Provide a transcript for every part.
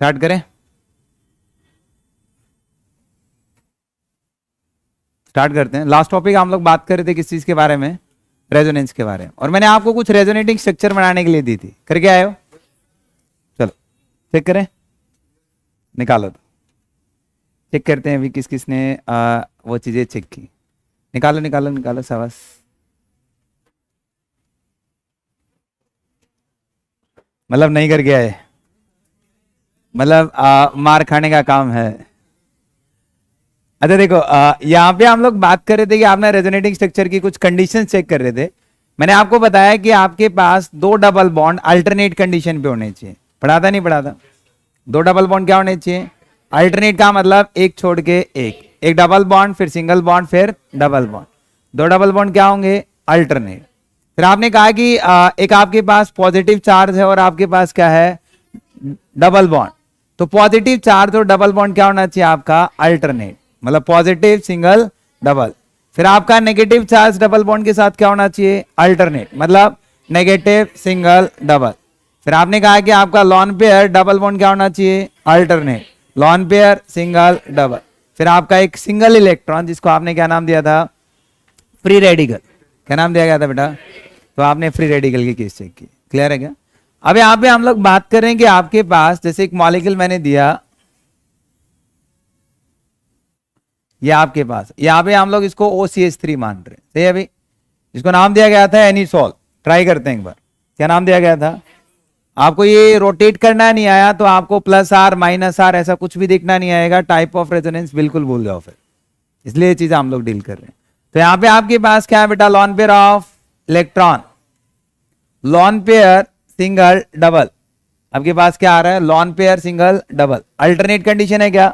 Start करें? Start करते हैं। लास्ट टॉपिक हम लोग बात कर रहे थे किस चीज के बारे में? रेजोनेंस के बारे में। और मैंने आपको कुछ रेजोनेटिंग स्ट्रक्चर बनाने के लिए दी थी, करके आए हो? चलो चेक करें, निकालो तो चेक करते हैं अभी किस किसने वो चीजें चेक की। निकालो निकालो निकालो, शाबाश। मतलब नहीं करके आए, मतलब मार खाने का काम है। अच्छा देखो, यहाँ पे हम लोग बात कर रहे थे कि आपने रेजोनेटिंग स्ट्रक्चर की कुछ कंडीशन चेक कर रहे थे। मैंने आपको बताया कि आपके पास दो डबल बॉन्ड अल्टरनेट कंडीशन पे होने चाहिए। पढ़ा था नहीं पढ़ा था? दो डबल बॉन्ड क्या होने चाहिए? अल्टरनेट का मतलब एक छोड़ के एक डबल बॉन्ड, फिर सिंगल बॉन्ड, फिर डबल बॉन्ड। दो डबल बॉन्ड क्या होंगे? अल्टरनेट। फिर आपने कहा कि एक आपके पास पॉजिटिव चार्ज है और आपके पास क्या है? Double bond. तो पॉजिटिव चार्ज और डबल बॉन्ड क्या होना चाहिए आपका? अल्टरनेट, मतलब पॉजिटिव सिंगल डबल। फिर आपका नेगेटिव चार्ज डबल बॉन्ड के साथ क्या होना चाहिए? अल्टरनेट, मतलब नेगेटिव सिंगल डबल। फिर आपने कहा कि आपका लॉन पेयर डबल बॉन्ड क्या होना चाहिए? Alternate, lawn pair single double. फिर आपका एक सिंगल इलेक्ट्रॉन, जिसको आपने क्या नाम दिया था? Free radical. क्या नाम दिया गया था बेटा? तो आपने फ्री रेडिकल की केस चेक की। क्लियर है क्या? अब यहां पे हम लोग बात कर रहे हैं कि आपके पास जैसे एक मॉलिक्यूल मैंने दिया, ये आपके पास, यहां पे हम लोग इसको OCH3 मान रहे हैं, सही है अभी? जिसको नाम दिया गया था एनिसोल। ट्राई करते हैं एक बार, क्या नाम दिया गया था? आपको ये रोटेट करना नहीं आया तो आपको +R -R ऐसा कुछ भी दिखना नहीं आएगा। टाइप ऑफ रेजोनेंस बिल्कुल भूल जाओ फिर, इसलिए ये चीज हम लोग डील कर रहे हैं। तो यहाँ पे आपके पास क्या है बेटा? Lone pair of electron, lawn pair single double. आपके पास क्या आ रहा है? Lawn pair single double. Alternate condition है क्या?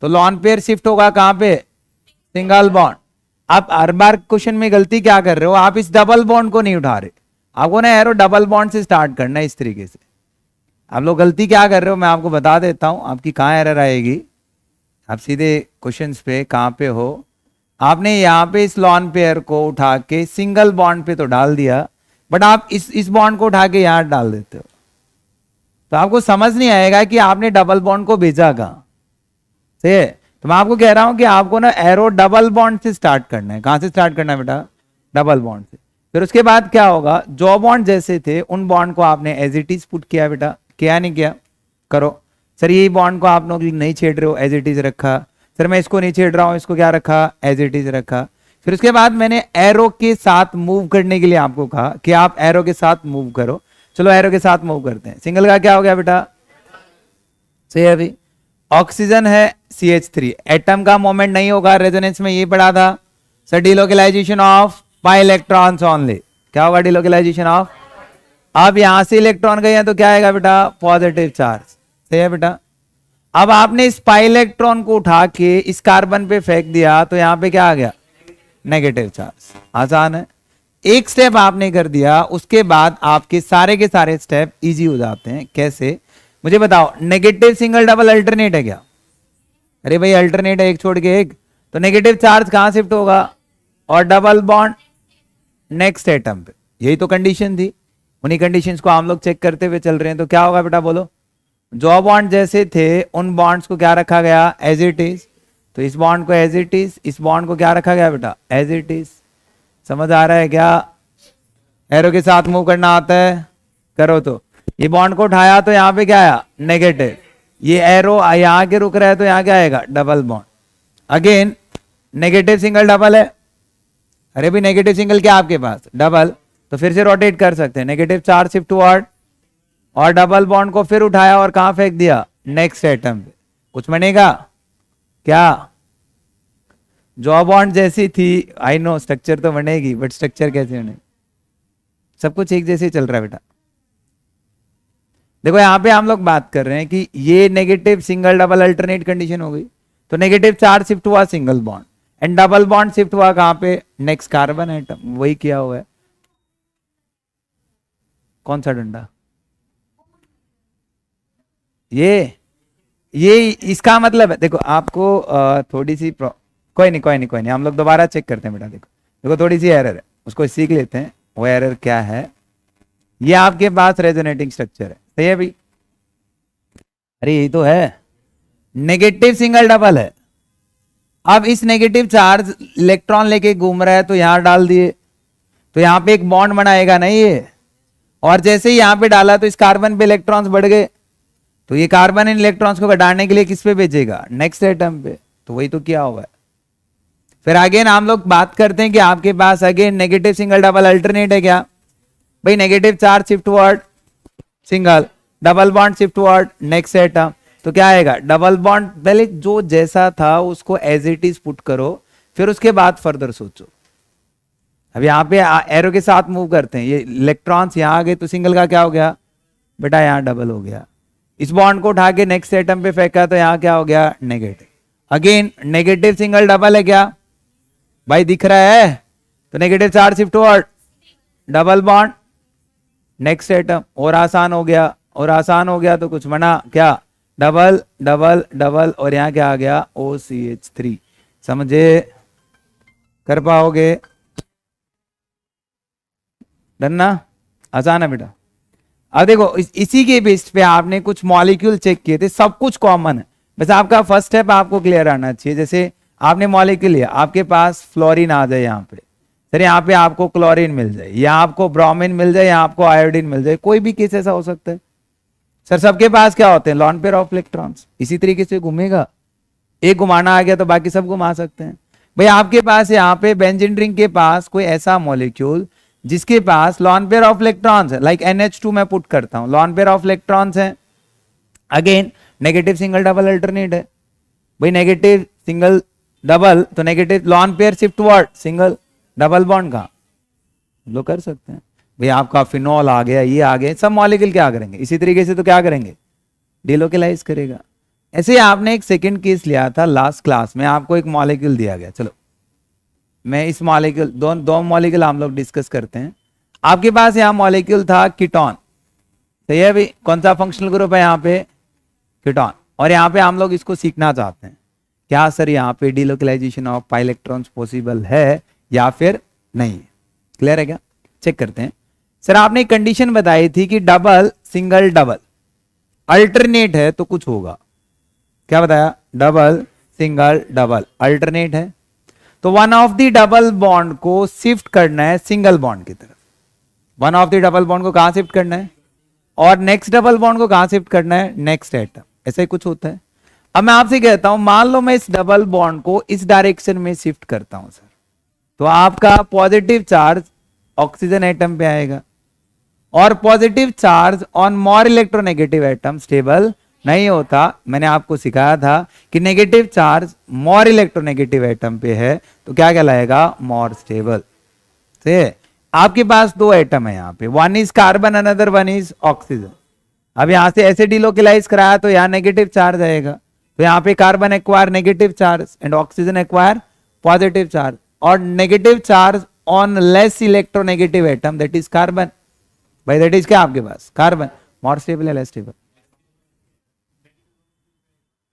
तो लॉन पेयर शिफ्ट होगा कहां पे? Single bond. आप हर बार क्वेश्चन में गलती क्या कर रहे हो? आप इस डबल बॉन्ड को नहीं उठा रहे, आपको ना एरो डबल बॉन्ड से स्टार्ट करना है। इस तरीके से आप लोग गलती क्या कर रहे हो, मैं आपको बता देता हूं आपकी कहां एरर आएगी। आप सीधे क्वेश्चंस पे कहां पे हो? आपने यहां पे इस लॉन पेयर को उठा के सिंगल बॉन्ड पे तो डाल दिया, बट आप इस बॉन्ड को उठा के यहां डाल देते हो, तो आपको समझ नहीं आएगा कि आपने डबल बॉन्ड को भेजा कहां से। तो मैं आपको कह रहा हूं कि आपको ना एरो डबल बॉन्ड से स्टार्ट करना है। कहां से स्टार्ट करना है बेटा? डबल बॉन्ड से। फिर उसके बाद क्या होगा? जो बॉन्ड जैसे थे उन बॉन्ड को आपने एज इट इज पुट किया बेटा। किया नहीं किया? करो। सर यही बॉन्ड को आप लोग नहीं छेड़ रहे हो, एज इट इज रखा। सर मैं इसको नहीं छेड़ रहा हूं, इसको क्या रखा? एज इट इज रखा। फिर उसके बाद मैंने एरो के साथ मूव करने के लिए आपको कहा कि आप एरो के साथ मूव करो। चलो एरो के साथ मूव करते हैं। सिंगल का क्या हो गया बेटा? सही है अभी? ऑक्सीजन है CH3, एटम का मोमेंट नहीं होगा। रेजोनेंस में ये पढ़ा था sir, delocalisation of pi electrons only. क्या होगा? Delocalisation of. अब यहां से इलेक्ट्रॉन गए हैं तो क्या आएगा बेटा? Positive charge. सही है बेटा? अब आपने इस पाई इलेक्ट्रॉन को उठा के इस कार्बन पे फेंक दिया तो यहां पे क्या आ गया? Negative charge. आसान है। एक स्टेप आपने कर दिया, उसके बाद आपके सारे के सारे स्टेप इजी हो जाते हैं। कैसे? मुझे बताओ। नेगेटिव सिंगल डबल अल्टरनेट है क्या? अरे भाई अल्टरनेट है, एक छोड़ के एक, तो नेगेटिव चार्ज कहां शिफ्ट होगा? और डबल बॉन्ड नेक्स्ट एटम पे। यही तो कंडीशन थी, उन्हीं कंडीशंस को हम लोग चेक करते हुए चल रहे हैं। तो क्या होगा बेटा बोलो? जो बॉन्ड जैसे थे उन बॉन्ड्स को क्या रखा गया? As it is. तो इस बॉन्ड को एज इट इज, इस बॉन्ड को क्या रखा गया बेटा? As it is. समझ आ रहा है क्या? एरो के साथ मूव करना आता है? करो। तो ये बॉन्ड को उठाया तो यहाँ पे क्या आया? नेगेटिव। ये एरो यहाँ के रुक रहा है तो यहाँ क्या आएगा? Double bond. Again negative single double है। अरे भी नेगेटिव सिंगल क्या आपके पास? डबल। तो फिर से रोटेट कर सकते हैं। नेगेटिव चार्ज शिफ्ट टुवर्ड, और डबल बॉन्ड को फिर उठाया और कहां फेंक दिया? नेक्स्ट एटम पे। कुछ बनेगा क्या? जो बॉन्ड जैसी थी, आई नो स्ट्रक्चर तो बनेगी, बट स्ट्रक्चर कैसे बने? सब कुछ एक जैसे चल रहा है बेटा। देखो यहां पे हम लोग बात कर रहे हैं कि ये negative single double alternate condition हो गई, तो नेगेटिव चार्ज शिफ्ट हुआ single bond, and double bond shift हुआ कहां पे? Next carbon atom. वही किया हुआ है। कौन सा डंडा? ये इसका मतलब है, देखो आपको थोड़ी सी कोई नहीं कोई नहीं कोई नहीं, हम लोग दोबारा चेक करते हैं बेटा। देखो देखो थोड़ी सी एरर है, उसको सीख लेते हैं। वो एरर क्या है? ये आपके पास रेजोनेटिंग स्ट्रक्चर है, सही है भाई? अरे यही तो है, नेगेटिव सिंगल डबल है। अब इस नेगेटिव चार्ज इलेक्ट्रॉन लेके घूम रहा है तो यहां डाल दिए, तो यहां पे एक बॉन्ड बनाएगा नहीं ये, और जैसे ही यहां पे डाला तो इस कार्बन पे इलेक्ट्रॉन्स बढ़ गए, तो ये कार्बन इन इलेक्ट्रॉन्स को घटाने के लिए किस पे भेजेगा, नेक्स्ट एटम पे। तो वही तो किया हुआ है। फिर अगेन हम लोग बात करते हैं कि आपके पास again negative single double alternate है क्या, भाई negative charge shift toward single, double bond shift toward next atom, तो क्या आएगा डबल बॉन्ड, पहले जो जैसा था उसको एज इट इज पुट करो, फिर उसके बाद फर्दर सोचो। अब यहाँ पे एरो के साथ मूव करते हैं, ये इलेक्ट्रॉन्स यहाँ आ गए तो सिंगल का क्या हो गया बेटा, यहाँ डबल हो गया। इस बॉन्ड को उठा के नेक्स्ट एटम पे फेंका तो यहाँ क्या हो गया negative. Again negative single double है क्या भाई, दिख रहा है, तो negative charge shift word double bond next atom, और आसान हो गया, और आसान हो गया तो कुछ बना क्या, डबल डबल डबल, और यहाँ क्या आ गया OCH3। समझे, कर पाओगे, डन ना, आसान है बेटा। अब देखो इसी के बेस पे आपने कुछ मॉलिक्यूल चेक किए थे, सब कुछ कॉमन है, बस आपका फर्स्ट स्टेप आपको क्लियर आना चाहिए। जैसे आपने मॉलिक्यूल लिया, आपके पास फ्लोरीन आ जाए यहाँ पे, सर यहाँ पे आपको क्लोरीन मिल जाए, या आपको ब्रोमीन मिल जाए, या आपको आयोडीन मिल जाए, कोई भी केस ऐसा हो सकता है। सर सबके पास क्या होते हैं, लॉन पेयर ऑफ इलेक्ट्रॉन्स, इसी तरीके से घूमेगा, एक घुमाना आ गया तो बाकी सब घुमा सकते हैं। भाई आपके पास यहाँ पे बेंजीन रिंग के पास कोई ऐसा मॉलिक्यूल जिसके पास लॉन पेयर ऑफ इलेक्ट्रॉन्स है, लाइक NH2 मैं पुट करता हूं, लॉन पेयर ऑफ इलेक्ट्रॉन्स है, again negative single double alternate है, भाई नेगेटिव सिंगल डबल तो negative lone pair shift toward single, double bond का लो कर सकते हैं। भाई आपका फिनॉल आ गया, ये आ गए, सब मॉलिक्यूल क्या करेंगे इसी तरीके से, तो क्या करेंगे डिलोकेलाइज करेगा। ऐसे ही आपने एक सेकंड केस लिया था लास्ट क्लास में, आपको एक मॉलिक्यूल दिया गया, चलो मैं इस मॉलिक्यूल दो मॉलिक्यूल हम लोग डिस्कस करते हैं। आपके पास यहाँ मॉलिक्यूल था कीटोन, सही है भाई, कौन सा फंक्शनल ग्रुप है यहाँ पे कीटोन, और यहाँ पे हम लोग इसको सीखना चाहते हैं क्या सर यहाँ पे डिलोकेलाइजेशन ऑफ पाई इलेक्ट्रॉन्स पॉसिबल है या फिर नहीं, क्लियर है क्या, चेक करते हैं। सर आपने एक कंडीशन बताई थी कि डबल सिंगल डबल अल्टरनेट है तो कुछ होगा, क्या बताया, डबल सिंगल डबल अल्टरनेट है तो one of the double bond को शिफ्ट करना है सिंगल बॉन्ड की तरफ, one of the double bond को कहां शिफ्ट करना है, और नेक्स्ट डबल बॉन्ड को कहां शिफ्ट करना है, नेक्स्ट एटम, ऐसा ही कुछ होता है। अब मैं आपसे कहता हूं मान लो मैं इस डबल बॉन्ड को इस डायरेक्शन में शिफ्ट करता हूं सर, तो आपका पॉजिटिव चार्ज ऑक्सीजन एटम पे आएगा, और positive charge on more electronegative atom stable नहीं होता। मैंने आपको सिखाया था कि negative charge more electronegative atom पे है तो क्या कहलाएगा, मोर स्टेबल। ठीक, आपके पास दो एटम है यहाँ पे, one is carbon another one is oxygen. अब यहां से ऐसे डिलोकेलाइज कराया तो यहाँ नेगेटिव चार्ज आएगा, तो यहाँ पे carbon acquire negative charge and oxygen acquire positive charge, और negative charge on less electronegative atom that is carbon, भाई दैट इज क्या आपके पास कार्बन, मोर स्टेबल है लेस स्टेबल।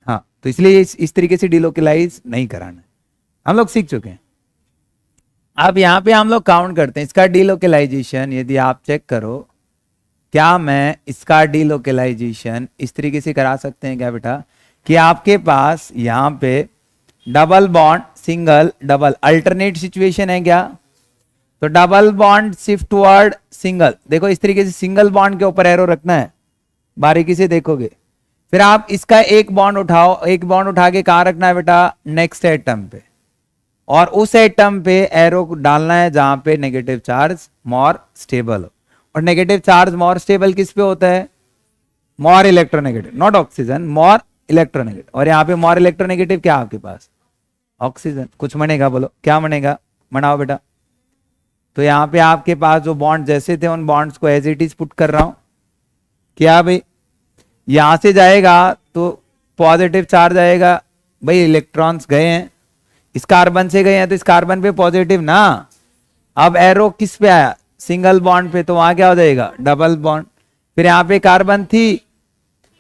हाँ तो इसलिए इस तरीके से डिलोकेलाइज नहीं कराना है, हम लोग सीख चुके हैं। अब यहाँ पे हम लोग काउंट करते हैं इसका डिलोकेलाइजेशन, यदि आप चेक करो क्या मैं इसका डिलोकेलाइजेशन इस तरीके से करा सकते हैं क्या बेटा, कि आपके पास यहाँ पे double bond single double alternate situation है क्या, तो double bond shift toward single, देखो इस तरीके से सिंगल बॉन्ड के ऊपर एरो रखना है, बारीकी से देखोगे, फिर आप इसका एक बॉन्ड उठाओ, एक बॉन्ड उठा के कहां रखना है बेटा, नेक्स्ट एटम पे, और उस एटम पे एरो डालना है जहां पे नेगेटिव चार्ज मोर स्टेबल हो, और नेगेटिव चार्ज मोर स्टेबल किस पे होता है, more electronegative, not oxygen, more electronegative, और यहाँ पे मोर इलेक्ट्रोनेगेटिव क्या आपके पास ऑक्सीजन, कुछ बनेगा बोलो क्या बनेगा, बनाओ बेटा। तो यहाँ पे आपके पास जो बॉन्ड जैसे थे उन बॉन्ड्स को एज इट इज पुट कर रहा हूं, क्या भाई यहां से जाएगा तो पॉजिटिव चार्ज आएगा, भाई इलेक्ट्रॉन्स गए हैं, इस कार्बन से गए हैं तो इस कार्बन पे पॉजिटिव ना, अब एरो किस पे आया, सिंगल बॉन्ड पे, तो वहां क्या हो जाएगा डबल बॉन्ड, फिर यहाँ पे कार्बन थी,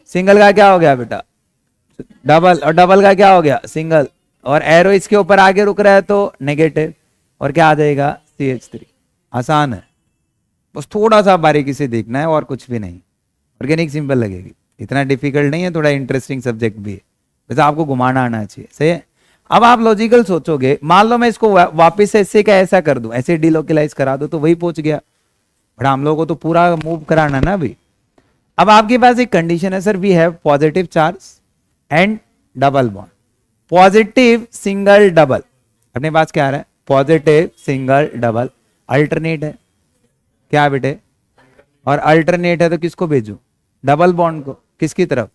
सिंगल का क्या हो गया बेटा डबल, और डबल का क्या हो गया सिंगल, और एरो इसके ऊपर आगे रुक रहा है तो नेगेटिव, और क्या आ जाएगा CH3। आसान है, बस थोड़ा सा बारीकी से देखना है और कुछ भी नहीं, ऑर्गेनिक सिंपल लगेगी। इतना डिफिकल्ट नहीं है, थोड़ा इंटरेस्टिंग सब्जेक्ट भी है, वैसे आपको घुमाना आना चाहिए। सही है। अब आप लॉजिकल सोचोगे, मान लो मैं इसको वापस से ऐसे का ऐसा कर दूं, ऐसे डिलोकलाइज करा दो तो वही पहुंच गया, बट हम लोगों को तो पूरा मूव कराना ना अभी। अब आपके पास एक कंडीशन है sir, we have positive charge and double bond, positive single double, अपने पास क्या आ रहा है, पॉजिटिव सिंगल डबल, अल्टरनेट है क्या बेटे, और अल्टरनेट है तो किसको भेजू, डबल बॉन्ड को, किसकी तरफ,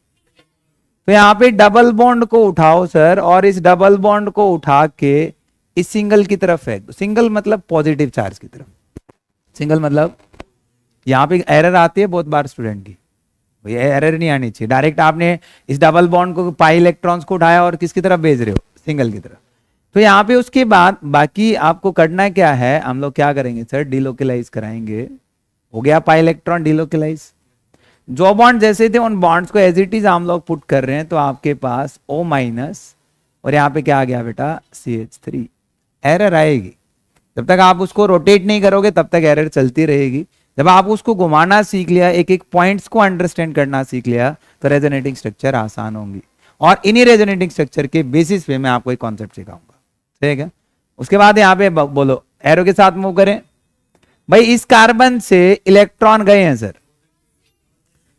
तो यहां पे डबल बॉन्ड को उठाओ सर, और इस डबल बॉन्ड को उठा के इस सिंगल की तरफ फेंक दो। सिंगल मतलब पॉजिटिव चार्ज की तरफ, सिंगल मतलब यहां पे एरर आती है बहुत बार स्टूडेंट की, ये एरर नहीं आनी चाहिए। डायरेक्ट आपने इस डबल बॉन्ड को, पाई इलेक्ट्रॉन्स को उठाया और किसकी तरफ भेज रहे हो, सिंगल की तरफ। तो यहाँ पे उसके बाद बाकी आपको करना क्या है, हम लोग क्या करेंगे सर, डिलोकलाइज कराएंगे, हो गया पाई इलेक्ट्रॉन डिलोकलाइज। जो बॉन्ड जैसे थे उन बॉन्ड्स को एज इट इज हम लोग पुट कर रहे हैं, तो आपके पास O माइनस और यहाँ पे क्या आ गया बेटा CH3। एरर आएगी, जब तक आप उसको रोटेट नहीं करोगे तब तक एरर चलती रहेगी। जब आप उसको घुमाना सीख लिया, एक एक पॉइंट्स को अंडरस्टैंड करना सीख लिया, तो रेजोनेटिंग स्ट्रक्चर आसान होंगी, और इन्हीं रेजोनेटिंग स्ट्रक्चर के बेसिस पे मैं आपको एक कॉन्सेप्ट सिखाऊंगा। ठीक है। उसके बाद यहाँ पे बोलो, एरो के साथ मूव करें भाई, इस कार्बन से इलेक्ट्रॉन गए हैं सर,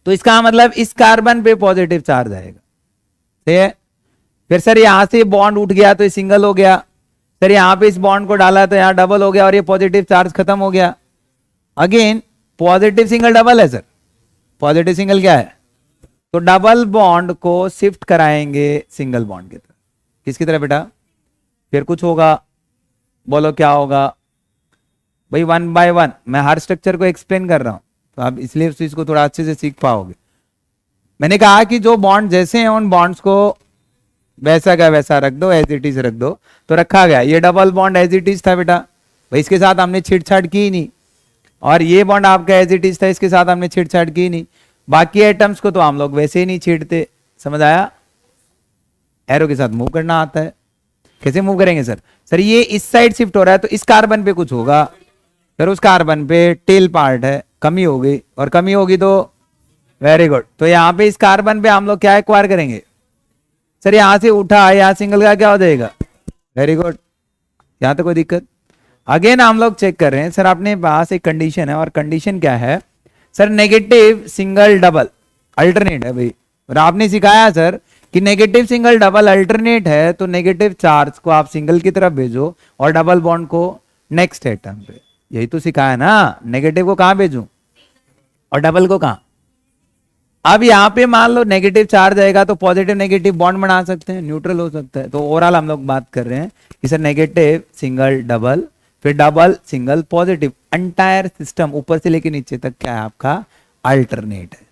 तो इसका मतलब इस कार्बन पे पॉजिटिव चार्ज आएगा। ठीक है। फिर सर यहां से बॉन्ड उठ गया तो ये सिंगल हो गया, सर यहां पे इस बॉन्ड को डाला तो यहां डबल हो गया, और ये पॉजिटिव चार्ज खत्म हो गया। अगेन पॉजिटिव सिंगल डबल है सर, पॉजिटिव सिंगल क्या है, तो डबल बॉन्ड को शिफ्ट कराएंगे सिंगल बॉन्ड की तरफ, किसकी तरफ बेटा, फिर कुछ होगा, बोलो क्या होगा भाई, 1 बाय 1, मैं हर स्ट्रक्चर को एक्सप्लेन कर रहा हूं, तो आप इसलिए उस चीज को थोड़ा अच्छे से सीख पाओगे। मैंने कहा कि जो बॉन्ड जैसे हैं उन बॉन्ड्स को वैसा का वैसा रख दो, एज इट इज रख दो, तो रखा गया। ये double bond as it is था बेटा, भाई इसके साथ हमने छेड़छाड़ की ही नहीं, और ये बॉन्ड आपका एज इट इज था, इसके साथ हमने छेड़छाड़ की नहीं। बाकी एटम्स को तो हम लोग वैसे ही नहीं छेड़ते, समझ आया। एरो के साथ मूव करना आता है, कैसे मूव करेंगे सर, सर ये इस साइड शिफ्ट हो रहा है तो इस कार्बन पे कुछ होगा, फिर उस कार्बन पे टेल पार्ट है, कमी हो गई, और कमी होगी तो वेरी गुड, तो यहाँ पे इस कार्बन पे हम लोग क्या एक्वायर करेंगे सर, यहां से उठा, यहाँ सिंगल का क्या हो जाएगा, वेरी गुड, यहां तो कोई दिक्कत। अगेन हम लोग चेक कर रहे हैं सर, अपने पास एक कंडीशन है, और कंडीशन क्या है sir, negative single double alternate है भाई, और आपने सिखाया सर कि नेगेटिव सिंगल डबल अल्टरनेट है, तो नेगेटिव चार्ज को आप सिंगल की तरफ भेजो और डबल बॉन्ड को नेक्स्ट एटम पे, यही तो सिखाया ना, नेगेटिव को कहां भेजूं और डबल को कहां। अब यहाँ पे मान लो नेगेटिव चार्ज आएगा तो पॉजिटिव नेगेटिव बॉन्ड बना सकते हैं, न्यूट्रल हो सकता है। तो ओवरऑल हम लोग बात कर रहे हैं कि सर नेगेटिव सिंगल डबल, फिर double single positive, entire system ऊपर से लेके नीचे तक क्या है आपका अल्टरनेट है।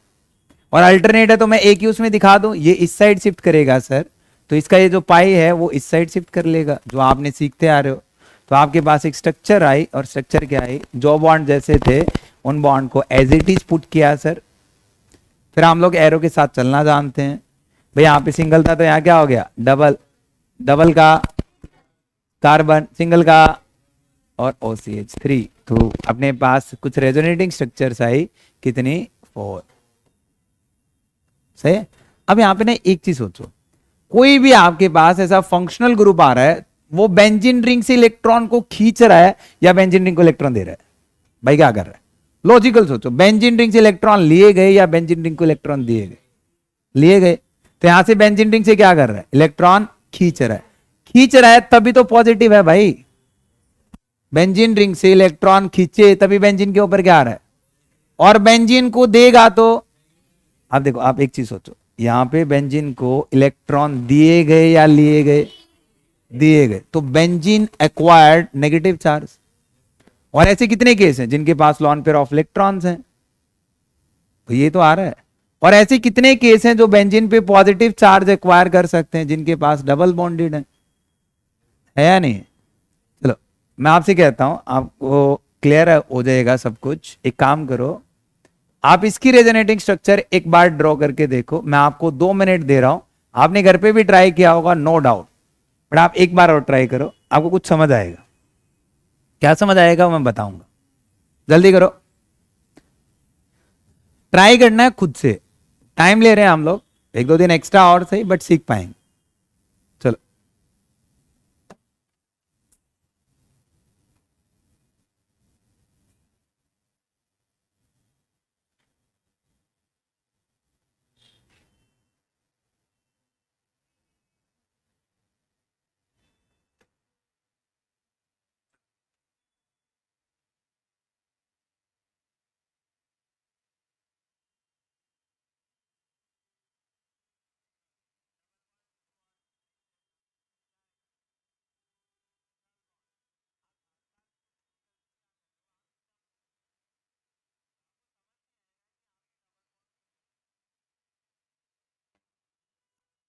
और अल्टरनेट है तो मैं एक ही उसमें दिखा दूं, ये इस साइड शिफ्ट करेगा सर, तो इसका ये जो पाई है वो इस साइड शिफ्ट कर लेगा, जो आपने सीखते आ रहे हो। तो आपके पास एक स्ट्रक्चर आई, और स्ट्रक्चर क्या आई, जो बॉन्ड जैसे थे उन बॉन्ड को एज इट इज पुट किया सर। फिर हम लोग एरो के साथ चलना जानते हैं भाई, यहाँ पे सिंगल था तो यहाँ क्या हो गया डबल, डबल का कार्बन, सिंगल का और OCH3, तो अपने पास कुछ रेजोनेटिंग स्ट्रक्चर्स आई, कितनी 4। सही। अब यहाँ पे ना एक चीज सोचो, कोई भी आपके पास ऐसा फंक्शनल ग्रुप आ रहा है, वो बेंजीन रिंग से इलेक्ट्रॉन को खींच रहा है या बेंजीन रिंग को इलेक्ट्रॉन दे रहा है, भाई क्या कर रहा है, लॉजिकल सोचो, बेंजीन रिंग से इलेक्ट्रॉन लिए गए या बेंजीन रिंग को इलेक्ट्रॉन दिए गए, लिए गए, तो यहां से बेंजीन रिंग से क्या कर रहा है, इलेक्ट्रॉन खींच रहा है, खींच रहा है तभी तो पॉजिटिव है भाई, बेंजीन रिंग से इलेक्ट्रॉन खींचे तभी बेंजीन के ऊपर क्या आ रहा है, और बेंजीन को देगा तो, आप देखो, आप एक चीज सोचो, यहां पे बेंजीन को इलेक्ट्रॉन दिए गए या लिए गए, दिए गए, तो बेंजीन एक्वायर्ड नेगेटिव चार्ज। और ऐसे कितने केस हैं जिनके पास लॉन पेयर ऑफ इलेक्ट्रॉन्स हैं, तो ये तो आ रहा है। और ऐसे कितने केस हैं जो बेंजीन पे पॉजिटिव चार्ज एक्वायर कर सकते हैं जिनके पास डबल बॉन्डेड है या नहीं। चलो मैं आपसे कहता हूं, आपको क्लियर हो जाएगा सब कुछ। एक काम करो, आप इसकी रेजोनेटिंग स्ट्रक्चर एक बार ड्रॉ करके देखो, मैं आपको 2 मिनट दे रहा हूं, आपने घर पे भी ट्राई किया होगा नो डाउट, बट आप एक बार और ट्राई करो, आपको कुछ समझ आएगा। क्या समझ आएगा वो मैं बताऊंगा, जल्दी करो, ट्राई करना है खुद से, टाइम ले रहे हैं हम लोग, 1-2 दिन एक्स्ट्रा और सही, बट सीख पाएंगे। चलो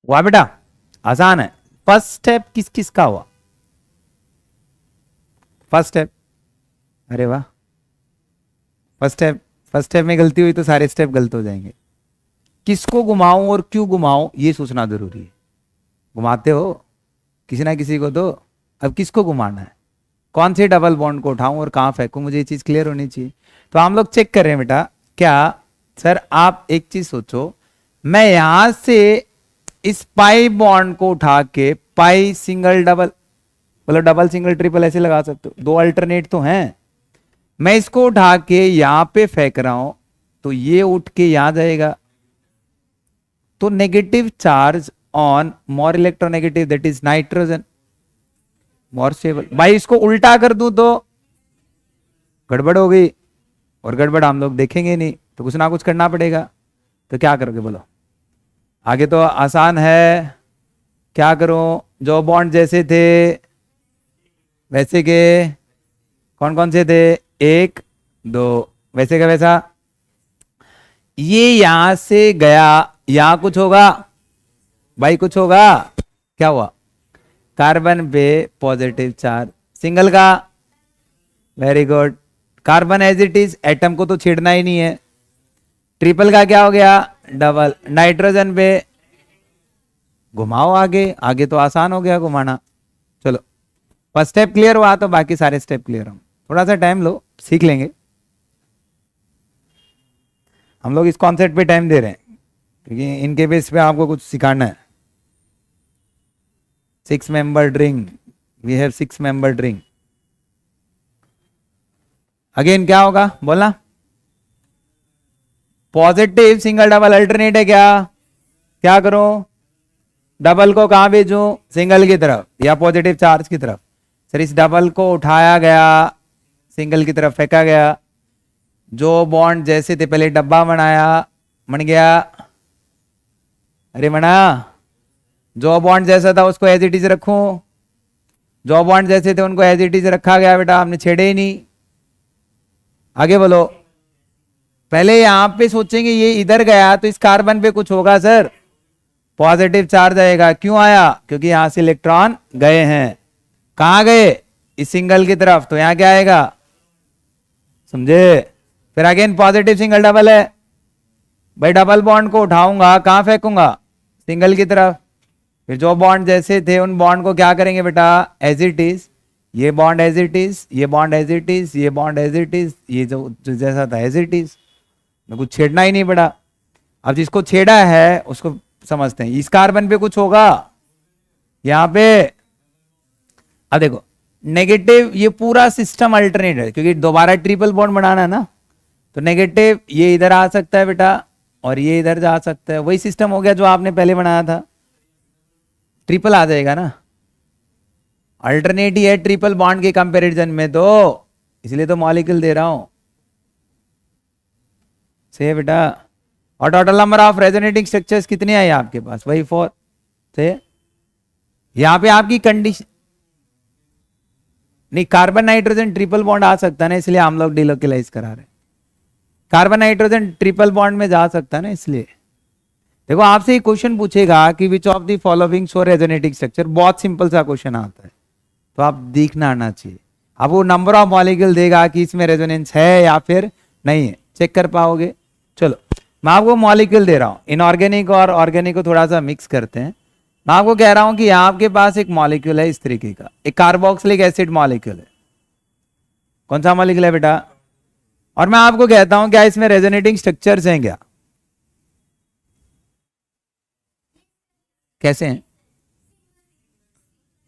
हुआ बेटा, आसान है। फर्स्ट स्टेप किस किस का हुआ? फर्स्ट स्टेप, अरे वाह, फर्स्ट स्टेप में गलती हुई तो सारे स्टेप गलत हो जाएंगे। किसको घुमाऊं और क्यों घुमाऊं ये सोचना जरूरी है। घुमाते हो किसी ना किसी को, तो अब किसको घुमाना है, कौन से डबल बॉन्ड को उठाऊं और कहां फेंकूं, मुझे ये चीज क्लियर होनी चाहिए। तो हम लोग चेक कर रहे हैं बेटा। क्या सर, आप एक चीज सोचो, मैं यहां से इस पाई बॉन्ड को उठा के पाई सिंगल डबल, मतलब डबल सिंगल ट्रिपल ऐसे लगा सकते हो, दो अल्टरनेट तो हैं। मैं इसको उठा के यहां पे फेंक रहा हूं तो ये उठ के यहां जाएगा, तो negative charge on more electronegative, that is nitrogen, more stable. भाई इसको उल्टा कर दूं तो गड़बड़ हो गई, और गड़बड़ हम लोग देखेंगे नहीं, तो कुछ ना कुछ करना पड़ेगा। तो क्या करोगे बोलो? आगे तो आसान है, क्या करूं? जो बॉन्ड जैसे थे वैसे के, कौन कौन से थे? 1 2, वैसे का वैसा। ये यहां से गया, यहां कुछ होगा भाई, कुछ होगा। क्या हुआ? कार्बन पे पॉजिटिव चार्ज, सिंगल का, very good. Carbon as it is, atom को तो छेड़ना ही नहीं है। ट्रिपल का क्या हो गया? डबल। नाइट्रोजन पे घुमाओ आगे, आगे तो आसान हो गया घुमाना। चलो फर्स्ट स्टेप क्लियर हुआ तो बाकी सारे स्टेप क्लियर हो। थोड़ा सा टाइम लो, सीख लेंगे। हम लोग इस कॉन्सेप्ट पे टाइम दे रहे हैं क्योंकि इनके बेस पे आपको कुछ सिखाना है। 6 member ring, we have 6 member ring। Again क्या होगा बोलना? पॉजिटिव सिंगल डबल अल्टरनेट है क्या? क्या करूं? डबल को कहां भेजूं? सिंगल की तरफ या पॉजिटिव चार्ज की तरफ? सर इस डबल को उठाया गया, सिंगल की तरफ फेंका गया। जो बॉन्ड जैसे थे, पहले डब्बा बनाया, बन गया, अरे बना। जो बॉन्ड जैसा था उसको एज इट इज रखूं? जो बॉन्ड जैसे थे उनको एज इट इज रखा गया बेटा, हमने छेड़े ही नहीं। आगे बोलो। पहले यहां पे सोचेंगे ये इधर गया तो इस कार्बन पे कुछ होगा सर, पॉजिटिव चार्ज आएगा। क्यों आया? क्योंकि यहां से इलेक्ट्रॉन गए हैं। कहां गए? इस सिंगल की तरफ, तो यहां क्या आएगा? समझे? फिर अगेन पॉजिटिव सिंगल डबल है भाई, डबल बॉन्ड को उठाऊंगा कहां फेंकूंगा? सिंगल की तरफ। फिर जो बॉन्ड जैसे थे उन बॉन्ड को क्या करेंगे बेटा? As it is. ये बॉन्ड एज इट इज, ये बॉन्ड एज इट इज, ये बॉन्ड एज इट इज, ये जो जैसा था एज इट इज, कुछ छेड़ना ही नहीं पड़ा। अब जिसको छेड़ा है उसको समझते हैं। इस कार्बन पे कुछ होगा यहां पे। अब देखो नेगेटिव, ये पूरा सिस्टम अल्टरनेट है क्योंकि दोबारा ट्रिपल बॉन्ड बनाना है ना, तो नेगेटिव ये इधर आ सकता है बेटा और ये इधर जा सकता है। वही सिस्टम हो गया जो आपने पहले बनाया था, ट्रिपल आ जाएगा ना। अल्टरनेट ही है ट्रिपल बॉन्ड के कंपैरिजन में, तो इसलिए तो मॉलिक्यूल दे रहा हूं। सही है बेटा। और total number of resonating structures कितने आए आपके पास? वही 4। सही है। यहां पे आपकी कंडीशन नहीं, कार्बन नाइट्रोजन ट्रिपल बॉन्ड आ सकता है ना, इसलिए हम लोग डिलोकलाइज करा रहे। कार्बन नाइट्रोजन ट्रिपल बॉन्ड में जा सकता है ना, इसलिए। देखो आपसे एक क्वेश्चन पूछेगा कि which of the following show resonating structure, बहुत सिंपल सा क्वेश्चन आता है, तो आप देखना आना चाहिए। अब वो नंबर ऑफ मॉलिक्यूल देगा कि इसमें रेजोनेंस है या फिर नहीं है, चेक कर पाओगे। चलो मैं आपको मॉलिक्यूल दे रहा हूं, इनऑर्गेनिक और ऑर्गेनिक को थोड़ा सा मिक्स करते हैं। मैं आपको कह रहा हूं कि आपके पास एक मॉलिक्यूल है इस तरीके का, एक कार्बोक्सिलिक एसिड मॉलिक्यूल है। कौन सा मॉलिक्यूल है बेटा? और मैं आपको कहता हूं क्या इसमें रेजोनेटिंग स्ट्रक्चर्स हैं क्या? कैसे हैं?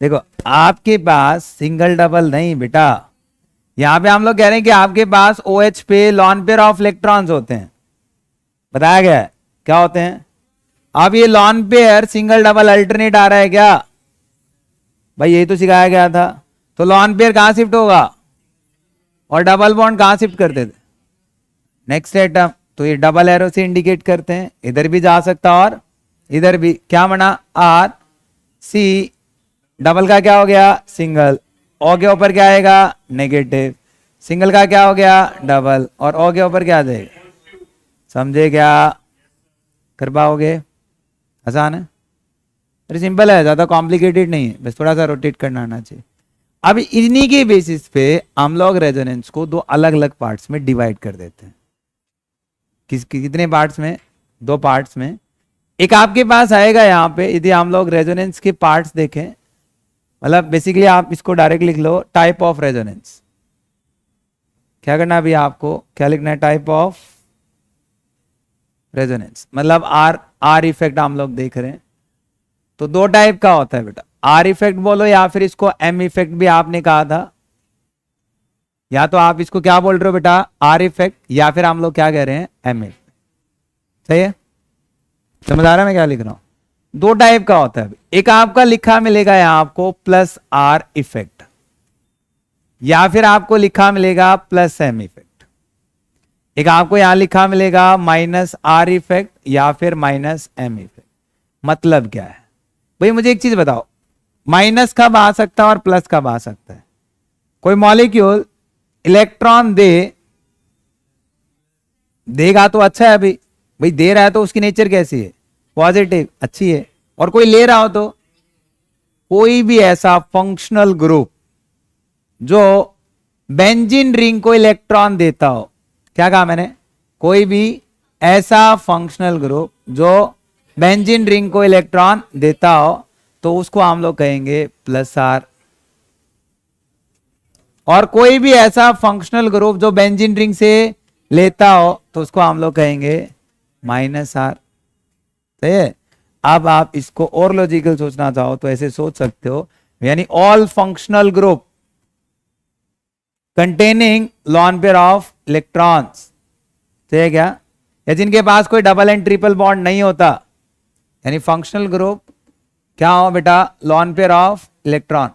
देखो आपके पास सिंगल डबल नहीं बेटा, यहां पे हम लोग कह रहे हैं कि आपके पास OH पे लॉन पेयर ऑफ इलेक्ट्रॉन्स होते हैं, बताया गया है क्या होते हैं। अब ये lone pair single double alternate आ रहा है क्या? भाई यही तो सिखाया गया था। तो लॉन पेयर कहां शिफ्ट होगा और डबल बॉन्ड कहां शिफ्ट करते थे? Next atom. तो ये डबल एरो से इंडिकेट करते हैं, इधर भी जा सकता और इधर भी। क्या बना? आर सी, डबल का क्या हो गया? सिंगल। ओ के ऊपर क्या आएगा? नेगेटिव। सिंगल का क्या हो गया? डबल। और ओ के ऊपर क्या आ जाएगा? समझे क्या? कर पाओगे? आसान है, अरे सिंपल है, ज्यादा कॉम्प्लिकेटेड नहीं है, बस थोड़ा सा रोटेट करना आना चाहिए। अब इन्हीं के बेसिस पे हम लोग रेजोनेंस को दो अलग अलग पार्ट्स में डिवाइड कर देते हैं। कितने पार्ट्स में? दो पार्ट्स में। एक आपके पास आएगा यहाँ पे, यदि हम लोग रेजोनेंस के पार्ट्स देखें, मतलब बेसिकली आप इसको डायरेक्ट लिख लो, टाइप ऑफ रेजोनेंस। क्या करना है अभी आपको? क्या लिखना है? Type of resonance. मतलब आर इफेक्ट हम लोग देख रहे हैं, तो दो टाइप का होता है बेटा, आर इफेक्ट बोलो या फिर इसको एम इफेक्ट भी आपने कहा था। या तो आप इसको क्या बोल रहे हो बेटा? आर इफेक्ट, या फिर हम लोग क्या कह रहे हैं? M effect. सही है? समझ आ रहा है मैं क्या लिख रहा हूं? दो टाइप का होता है। एक आपका लिखा मिलेगा यहां आपको प्लस आर इफेक्ट, या फिर आपको लिखा मिलेगा प्लस एम इफेक्ट। एक आपको यहां लिखा मिलेगा माइनस आर इफेक्ट या फिर माइनस एम इफेक्ट। मतलब क्या है भाई? मुझे एक चीज बताओ, माइनस कब आ सकता है और प्लस कब आ सकता है? कोई मॉलिक्यूल इलेक्ट्रॉन देगा तो अच्छा है भाई, भाई दे रहा है तो उसकी नेचर कैसी है? पॉजिटिव, अच्छी है। और कोई ले रहा हो तो कोई भी ऐसा फंक्शनल ग्रुप जो बेंजीन रिंग को इलेक्ट्रॉन देता हो, क्या कहा मैंने? कोई भी ऐसा फंक्शनल ग्रुप जो बेंजीन रिंग को इलेक्ट्रॉन देता हो, तो उसको हम लोग कहेंगे प्लस आर। और कोई भी ऐसा फंक्शनल ग्रुप जो बेंजीन रिंग से लेता हो, तो उसको हम लोग कहेंगे माइनस आर। सही है? अब आप इसको और लॉजिकल सोचना चाहो तो ऐसे सोच सकते हो, यानी all functional group containing lone pair of electrons. सही है क्या? या जिनके पास कोई डबल एंड ट्रिपल बॉन्ड नहीं होता, यानी फंक्शनल ग्रुप क्या हो बेटा? Lone pair of electron.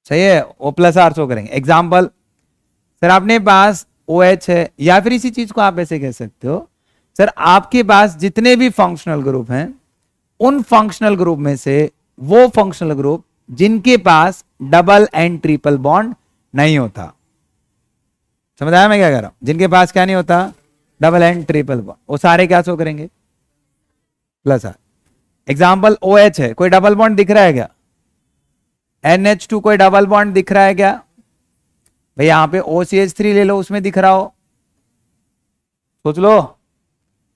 सही है? ओ प्लस आर शो करेंगे। एग्जाम्पल, सर आपने पास OH है, या फिर इसी चीज को आप ऐसे कह सकते हो, सर आपके पास जितने भी फंक्शनल ग्रुप हैं, उन फंक्शनल ग्रुप में से वो फंक्शनल ग्रुप जिनके पास डबल एंड ट्रिपल बॉन्ड नहीं होता। समझ आया मैं क्या कह रहा हूं? जिनके पास क्या नहीं होता? डबल एंड ट्रिपल बॉन्ड, वो सारे क्या शो करेंगे? Plus are. एग्जाम्पल, OH है, कोई डबल बॉन्ड दिख रहा है क्या? NH2 कोई डबल बॉन्ड दिख रहा है क्या? भाई यहां पे OCH3 ले लो, उसमें दिख रहा हो, सोच लो।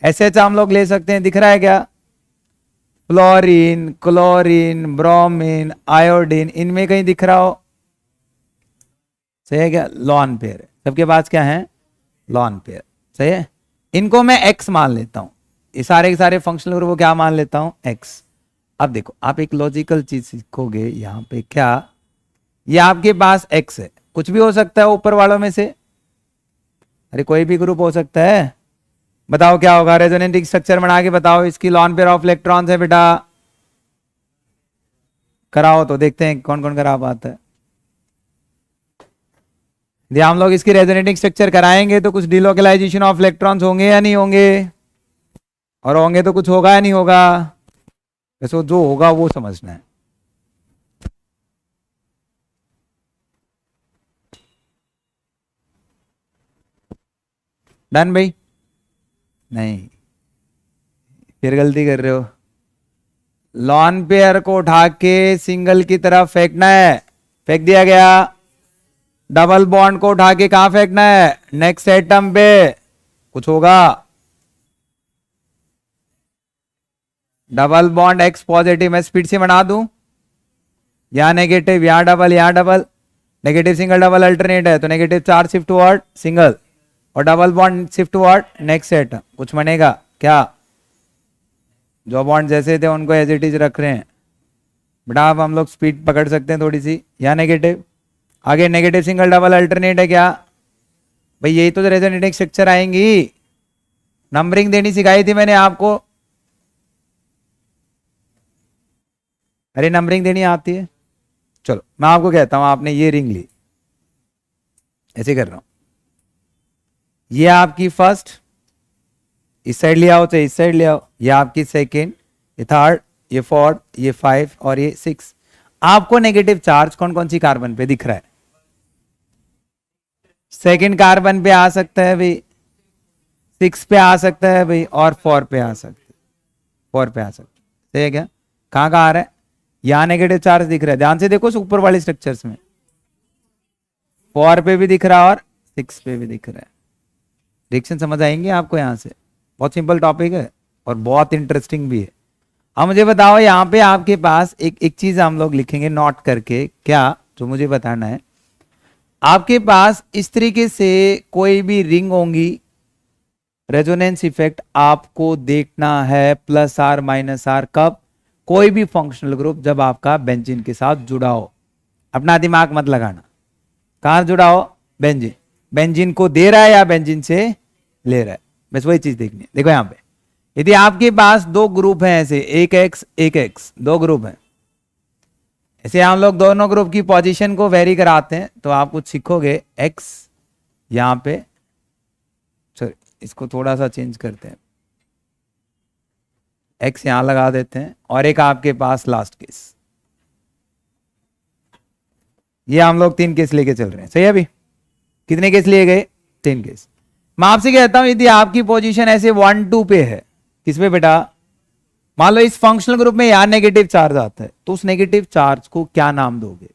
SH हम लोग ले सकते हैं, दिख रहा है क्या? फ्लोरीन, क्लोरीन, ब्रोमीन, आयोडीन, इनमें कहीं दिख रहा हो? सही है क्या? लॉन पेयर है, सबके पास क्या है? Lone pair. सही है? इनको मैं एक्स मान लेता हूं, ये सारे के सारे फंक्शनल ग्रुप को क्या मान लेता हूं? एक्स। अब देखो आप एक लॉजिकल चीज सीखोगे यहां पे, क्या ये आपके पास एक्स है, कुछ भी हो सकता है ऊपर वालों में से, अरे कोई भी ग्रुप हो सकता है। बताओ क्या होगा? रेजोनेटिंग स्ट्रक्चर बना के बताओ, इसकी लॉन पेयर ऑफ इलेक्ट्रॉन्स है बेटा। कराओ तो देखते हैं कौन कौन करा पाता है। यदि हम लोग इसकी रेजोनेटिंग स्ट्रक्चर कराएंगे तो कुछ डिलोकलाइजेशन ऑफ इलेक्ट्रॉन्स होंगे या नहीं होंगे? और होंगे तो कुछ होगा या नहीं होगा? वैसे जो होगा वो समझना है। डन भाई? नहीं, फिर गलती कर रहे हो। लॉन पेयर को उठा के सिंगल की तरफ फेंकना है, फेंक दिया गया। डबल बॉन्ड को उठा के कहां फेंकना है? नेक्स्ट एटम पे, कुछ होगा? डबल बॉन्ड एक्स पॉजिटिव, मैं स्पीड से बना दूं, या नेगेटिव, या डबल, या double. Negative single double alternate है, तो negative charge shift toward single, और double bond shift toward next atom. कुछ बनेगा क्या? जो बॉन्ड जैसे थे उनको एज इट इज रख रहे हैं बेटा। अब हम लोग स्पीड पकड़ सकते हैं थोड़ी सी, या नेगेटिव। आगे नेगेटिव सिंगल डबल अल्टरनेट है क्या भाई? यही तो रेजोनेटिंग स्ट्रक्चर आएंगी। नंबरिंग देनी सिखाई थी मैंने आपको। अरे नंबरिंग देनी आती है। चलो मैं आपको कहता हूं, आपने ये रिंग ली, ऐसे कर रहा हूं, ये आपकी फर्स्ट, इस साइड ले आओ चाहे इस साइड ले आओ, ये आपकी सेकेंड, ये थर्ड, ये फोर्थ, ये 5 और ये 6। आपको नेगेटिव चार्ज कौन कौन सी कार्बन पे दिख रहा है? सेकेंड कार्बन पे आ सकता है भाई, 6 पे आ सकता है भाई, और 4 पे आ सकता है, 4 पे आ सकता है। सही है क्या? कहां कहां आ रहा है? यहां नेगेटिव चार्ज दिख रहा है, ध्यान से देखो ऊपर वाले स्ट्रक्चर्स में 4 पे भी दिख रहा है और 6 पे भी दिख रहा है। रिएक्शन समझ आएंगे आपको यहां से? बहुत सिंपल टॉपिक है और बहुत इंटरेस्टिंग भी है। अब मुझे बताओ, यहाँ पे आपके पास एक चीज हम लोग लिखेंगे नोट करके, क्या जो मुझे बताना है, आपके पास इस तरीके से कोई भी रिंग होंगी, रेजोनेंस इफेक्ट आपको देखना है प्लस आर माइनस आर कब? कोई भी फंक्शनल ग्रुप जब आपका बेंजीन के साथ जुड़ा हो। अपना दिमाग मत लगाना, कहां जुड़ा हो? बेंजीन। बेंजीन को दे रहा है या बेंजीन से ले रहा है, बस वही चीज देखनी है। देखो यहां पे यदि आपके पास दो ग्रुप हैं ऐसे, एक एक्स, दो ग्रुप हैं ऐसे, हम लोग दोनों ग्रुप की पोजीशन को वेरी कराते हैं तो आप कुछ सीखोगे। एक्स यहां पे, सॉरी इसको थोड़ा सा चेंज करते हैं, एक्स यहां लगा देते हैं, और एक आपके पास लास्ट केस, ये हम लोग 3 केस लेके चल रहे हैं। सही है? अभी कितने केस लिए गए? 3 केस। मैं आपसे कहता हूं यदि आपकी पोजीशन ऐसे 1 2 पे है, किसमें बेटा? मान लो इस फंक्शनल ग्रुप में यहां नेगेटिव चार्ज आता है, तो उस नेगेटिव चार्ज को क्या नाम दोगे?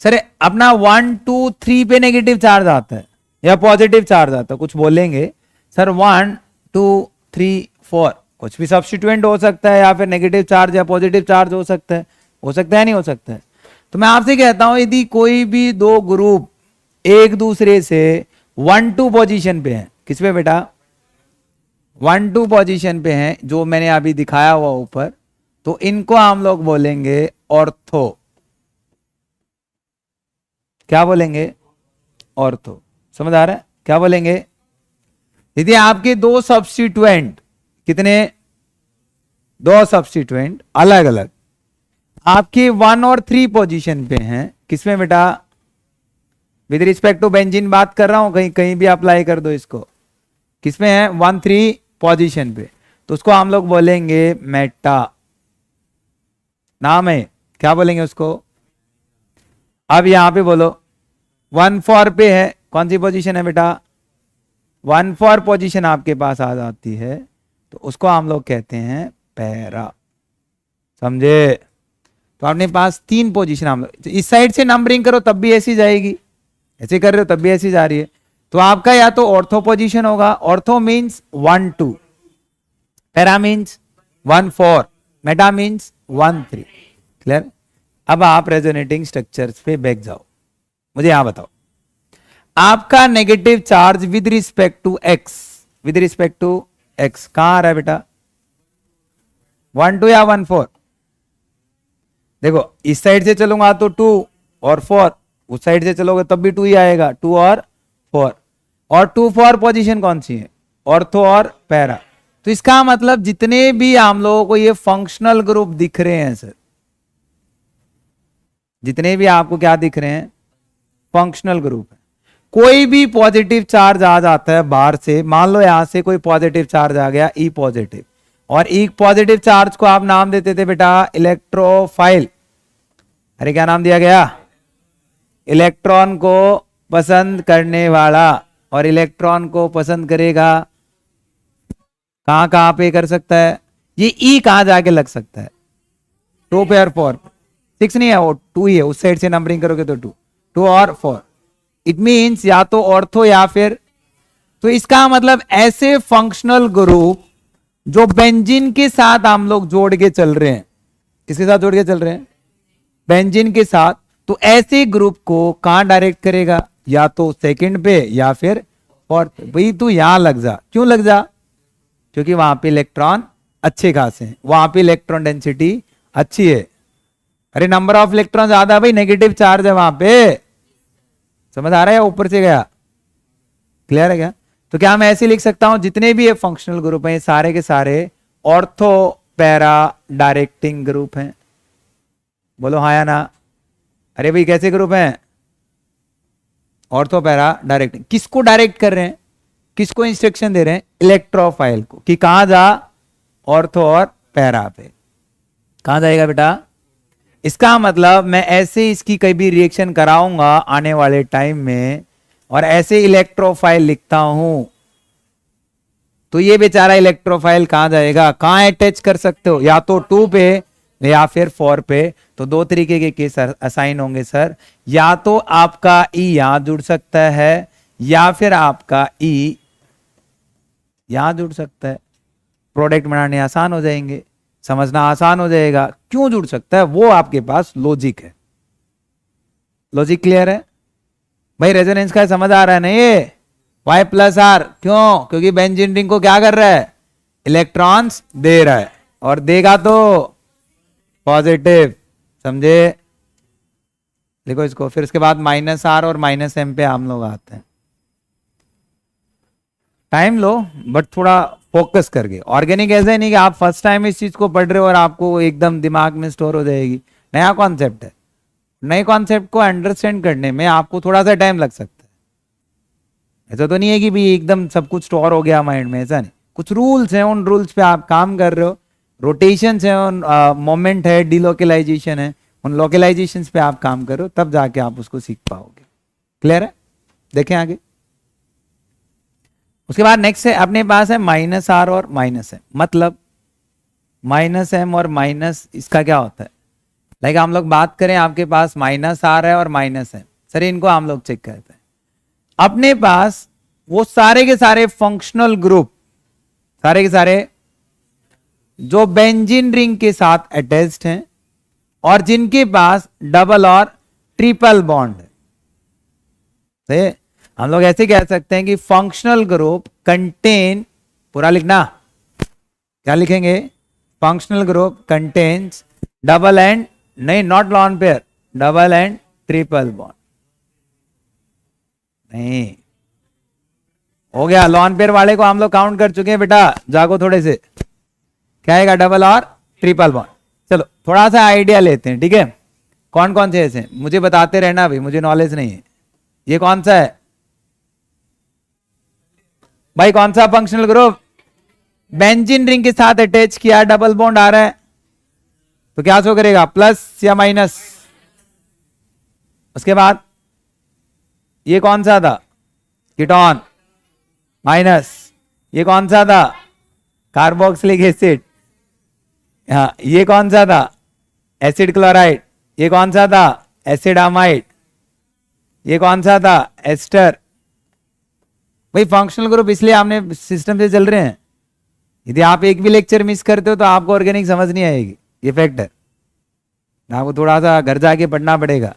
सर अपना 1 2 3 पे नेगेटिव चार्ज आता है या पॉजिटिव चार्ज आता है, कुछ बोलेंगे सर 1 2 3 4, कुछ भी सब्स्टिट्यूएंट हो सकता है, या फिर नेगेटिव चार्ज या पॉजिटिव चार्ज हो सकता है, नहीं हो सकता है। तो मैं आपसे कहता हूं यदि कोई भी दो ग्रुप एक दूसरे से 1 2 पोजीशन पे हैं, किस पे बेटा? 1 2 पोजीशन पे हैं, जो मैंने अभी दिखाया हुआ ऊपर, तो इनको हम लोग बोलेंगे ऑर्थो। क्या बोलेंगे? ऑर्थो। समझ आ रहा है? क्या बोलेंगे? यदि आपके दो सब्स्टिट्यूएंट, कितने? 2 सब्स्टिट्यूएंट अलग अलग आपके 1 और 3 पोजीशन पे हैं, किसमें बेटा? विद रिस्पेक्ट टू बेंजीन बात कर रहा हूं, कहीं कहीं भी अप्लाई कर दो इसको। किसमें है? 1 3 पोजीशन पे, तो उसको हम लोग बोलेंगे मेटा। नाम है, क्या बोलेंगे उसको? अब यहां पे बोलो 1 4 पे है, कौन सी पोजीशन है बेटा? 1 4 पोजीशन आपके पास आ जाती है, तो उसको हम लोग कहते हैं पैरा। समझे? तो आपने पास 3 पोजीशन, हम लोग इस साइड से नंबरिंग करो तब भी ऐसी जाएगी, ऐसे कर रहे हो तब भी ऐसी जा रही है। तो आपका या तो ऑर्थो पोजीशन होगा, ortho means 1 2, para means 1 4, Meta means 1 3। Clear? अब आप रेजोनेटिंग स्ट्रक्चर्स पे बैठ जाओ। मुझे यहां बताओ, आपका negative charge with respect to X, with respect to X कहां आ रहा है बेटा? 1 2 या 1 4? देखो इस साइड से चलूंगा तो 2 और 4, उस साइड से चलोगे तब भी 2 ही आएगा, 2 और 4। और 2 4 पोजीशन कौन सी है? ऑर्थो और पैरा। तो इसका मतलब जितने भी हम लोगों को ये फंक्शनल ग्रुप दिख रहे हैं सर, जितने भी आपको क्या दिख रहे हैं? फंक्शनल ग्रुप है। कोई भी पॉजिटिव चार्ज आ जाता है बाहर से, मान लो यहां से कोई पॉजिटिव चार्ज आ गया ई पॉजिटिव, और ई पॉजिटिव चार्ज को आप नाम देते थे बेटा इलेक्ट्रोफाइल। अरे क्या नाम दिया गया? इलेक्ट्रॉन को पसंद करने वाला। और इलेक्ट्रॉन को पसंद करेगा कहां कहां पे कर सकता है? ये ई कहां जाके लग सकता है? 2 पे और 4। 6 नहीं है, वो 2 ही है, उस साइड से नंबरिंग करोगे तो 2 और 4। इट मींस या तो ऑर्थो या फिर, तो इसका मतलब ऐसे फंक्शनल ग्रुप जो बेंजीन के साथ हम लोग जोड़ के चल रहे हैं, किसके साथ जोड़ के चल रहे हैं? बेंजीन के साथ। तो ऐसे ग्रुप को कहां डायरेक्ट करेगा? या तो सेकंड पे या फिर फोर्थ पे। भाई तू यहां लग जा। क्यों लग जा? क्योंकि वहां पे इलेक्ट्रॉन अच्छे खासे हैं, वहां पे इलेक्ट्रॉन डेंसिटी अच्छी है। अरे नंबर ऑफ इलेक्ट्रॉन ज्यादा भाई, नेगेटिव चार्ज है वहां पे। समझ आ रहा है या ऊपर से गया? क्लियर है क्या? तो क्या मैं ऐसे लिख सकता हूं जितने भी ये फंक्शनल ग्रुप हैं सारे के सारे ऑर्थो पैरा डायरेक्टिंग ग्रुप हैं? बोलो हाँ या ना। अरे भाई कैसे ग्रुप हैं? Ortho para directing. किसको डायरेक्ट कर रहे हैं, किसको इंस्ट्रक्शन दे रहे हैं? इलेक्ट्रोफाइल को, कि कहां जा? ऑर्थो और पैरा पे। कहां जाएगा बेटा? इसका मतलब मैं ऐसे इसकी कहीं भी रिएक्शन कराऊंगा आने वाले टाइम में और ऐसे इलेक्ट्रोफाइल लिखता हूं तो ये बेचारा इलेक्ट्रोफाइल कहां जाएगा? कहां अटैच कर सकते हो? या तो 2 पे या फिर 4 पे। तो दो तरीके के केस असाइन होंगे सर, या तो आपका ई यहां जुड़ सकता है या फिर आपका ई यहां जुड़ सकता है। प्रोडक्ट बनाने आसान हो जाएंगे, समझना आसान हो जाएगा। क्यों जुड़ सकता है वो आपके पास लॉजिक है। लॉजिक क्लियर है भाई? रेजोनेंस का समझ आ रहा है ना ये? Y प्लस आर क्यों? क्योंकि बेंजीन रिंग को क्या कर रहा है? इलेक्ट्रॉन्स दे रहा है, और देगा तो पॉजिटिव। समझे? देखो इसको, फिर उसके बाद माइनस आर और माइनस एम पे हम लोग आते हैं। टाइम लो बट थोड़ा फोकस करके। ऑर्गेनिक ऐसा नहीं कि आप फर्स्ट टाइम इस चीज को पढ़ रहे हो और आपको एकदम दिमाग में स्टोर हो जाएगी। नया कॉन्सेप्ट है, नए कॉन्सेप्ट को अंडरस्टैंड करने में आपको थोड़ा सा टाइम लग सकता है। ऐसा तो नहीं है कि भी एकदम सब कुछ स्टोर हो गया माइंड में, ऐसा नहीं। कुछ रूल्स हैं, उन रूल्स पे आप काम कर रहे हो। रोटेशन है, उन मोमेंट है, डिलोकलाइजेशन है, उन लोकलाइजेशन पे आप काम कर रहे हो, तब जाके आप उसको सीख पाओगे। क्लियर है? देखें आगे। उसके बाद नेक्स्ट है अपने पास है माइनस आर और माइनस एम। मतलब माइनस एम और माइनस, इसका क्या होता है? लाइक हम लोग बात करें, आपके पास माइनस आर है और माइनस एम। सर इनको हम लोग चेक करते हैं। अपने पास वो सारे के सारे फंक्शनल ग्रुप, सारे के सारे जो बेंजीन रिंग के साथ अटैच्ड हैं और जिनके पास डबल और ट्रिपल बॉन्ड है। सही? हम लोग ऐसे कह सकते हैं कि फंक्शनल ग्रुप कंटेन, पूरा लिखना, क्या लिखेंगे? Functional group contains double and, नहीं not lone pair, double and triple bond. नहीं हो गया, लॉन पेयर वाले को हम लोग काउंट कर चुके हैं बेटा, जागो थोड़े से। क्या आएगा? डबल और ट्रिपल बॉन्ड। चलो थोड़ा सा आइडिया लेते हैं, ठीक है? कौन कौन से ऐसे? मुझे बताते रहना भाई, मुझे नॉलेज नहीं है। ये कौन सा है भाई? कौन सा फंक्शनल ग्रुप बेंजीन रिंग के साथ अटैच किया, डबल बॉन्ड आ रहा है, तो क्या शो करेगा? प्लस या माइनस? उसके बाद ये कौन सा था? Ketone, minus. ये कौन सा था? Carboxylic acid. हाँ, ये कौन सा था? Acid chloride. ये कौन सा था? Acid amide. ये कौन सा था? एस्टर। भाई फंक्शनल ग्रुप इसलिए आपने सिस्टम से चल रहे हैं। यदि आप एक भी लेक्चर मिस करते हो तो आपको ऑर्गेनिक समझ नहीं आएगी, ये फैक्ट है। आपको थोड़ा सा घर जाके पढ़ना पड़ेगा,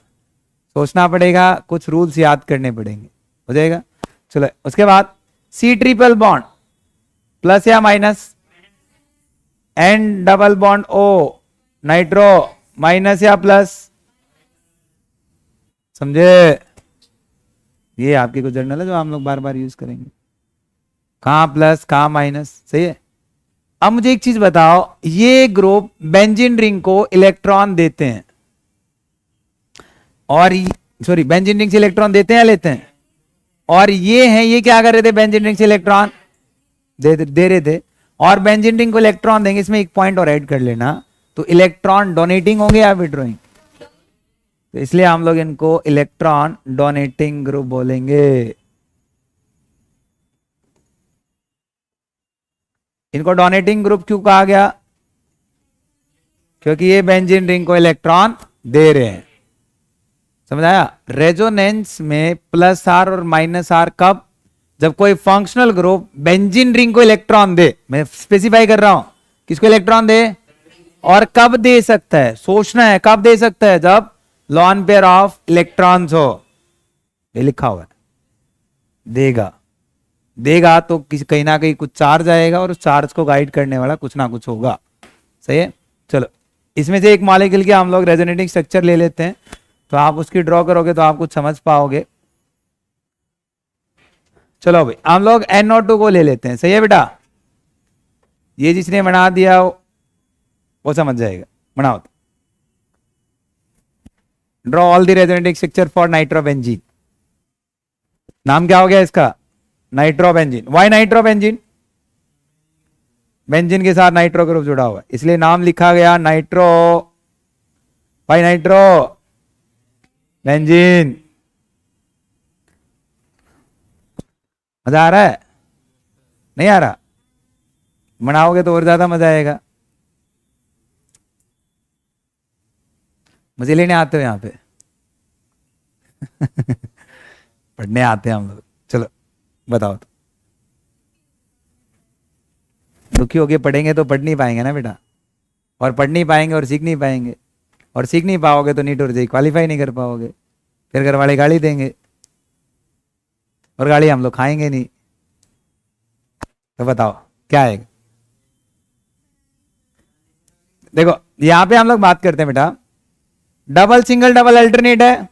सोचना पड़ेगा, कुछ रूल्स याद करने पड़ेंगे, हो जाएगा। चलो उसके बाद सी ट्रिपल बॉन्ड, प्लस या minus? N double bond O nitro, minus या प्लस? समझे? ये आपकी कुछ जर्नल है जो हम लोग बार बार यूज करेंगे। कहां प्लस कहां माइनस, सही है। अब मुझे एक चीज बताओ, ये ग्रुप बेंजीन रिंग को इलेक्ट्रॉन देते हैं और सॉरी बेंजीन रिंग से इलेक्ट्रॉन देते हैं या लेते हैं? और ये हैं, ये क्या कर रहे थे? बेंजीन रिंग से इलेक्ट्रॉन दे रहे थे। और बेंजीन रिंग को इलेक्ट्रॉन देंगे, इसमें एक पॉइंट और ऐड कर लेना, तो इलेक्ट्रॉन डोनेटिंग होंगे या विड्रॉइंग? तो इसलिए हम लोग इनको इलेक्ट्रॉन डोनेटिंग ग्रुप बोलेंगे। इनको डोनेटिंग ग्रुप क्यों कहा गया? क्योंकि ये बेंजीन रिंग को इलेक्ट्रॉन दे रहे हैं। समझ आया? रेजोनेंस में प्लस आर और माइनस आर कब? जब कोई फंक्शनल ग्रुप बेंजीन रिंग को इलेक्ट्रॉन दे। मैं स्पेसिफाई कर रहा हूं किसको इलेक्ट्रॉन दे और कब दे सकता है। सोचना है कब दे सकता है, जब लॉन पेयर ऑफ इलेक्ट्रॉन्स हो। ये लिखा हुआ है, देगा। देगा तो किसी कहीं ना कहीं कुछ चार्ज आएगा और उस चार्ज को गाइड करने वाला कुछ ना कुछ होगा। सही है। चलो इसमें से एक मॉलिक्यूल के हम लोग रेजोनेटिंग स्ट्रक्चर ले लेते हैं, तो आप उसकी ड्रॉ करोगे तो आप कुछ समझ पाओगे। चलो भाई हम लोग NO2 को ले लेते हैं। सही है बेटा, ये जिसने बना दिया वो समझ जाएगा। बनाओ तो। Draw all the resonating structure for nitrobenzene. नाम क्या हो गया इसका? नाइट्रोबेंजीन। Y nitrobenzene? बेंजीन के साथ नाइट्रो ग्रुप जुड़ा हुआ है इसलिए नाम लिखा गया नाइट्रो। Y nitro benzene. मजा आ रहा है? नहीं आ रहा? बनाओगे तो और ज्यादा मजा आएगा। मजे लेने आते हो यहाँ पे? पढ़ने आते हैं हम लोग। चलो बताओ तो। दुखी होके पढ़ेंगे तो पढ़ नहीं पाएंगे ना बेटा, और पढ़ नहीं पाएंगे और सीख नहीं पाएंगे, और सीख नहीं पाओगे तो नीट और जेई क्वालिफाई नहीं कर पाओगे, फिर घर वाले गाली देंगे और गाली हम लोग खाएंगे नहीं। तो बताओ क्या आएगा? देखो यहां पे हम लोग बात करते हैं बेटा, डबल सिंगल डबल अल्टरनेट है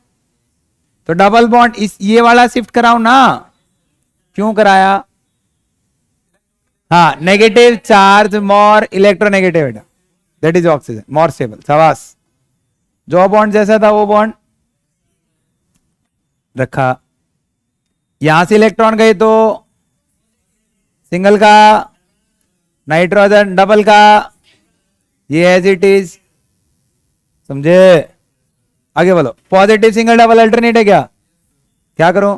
तो डबल बॉन्ड इस ये वाला शिफ्ट कराओ ना। क्यों कराया? हाँ, नेगेटिव चार्ज मोर इलेक्ट्रोनेगेटिव बेटा, that is oxygen more stable. शाबाश। जो बॉन्ड जैसा था वो बॉन्ड रखा। यहां से इलेक्ट्रॉन गए तो सिंगल का, नाइट्रोजन डबल का, ये एज इट इज। समझे? आगे बोलो। पॉजिटिव सिंगल डबल अल्टरनेट है क्या? क्या करूं?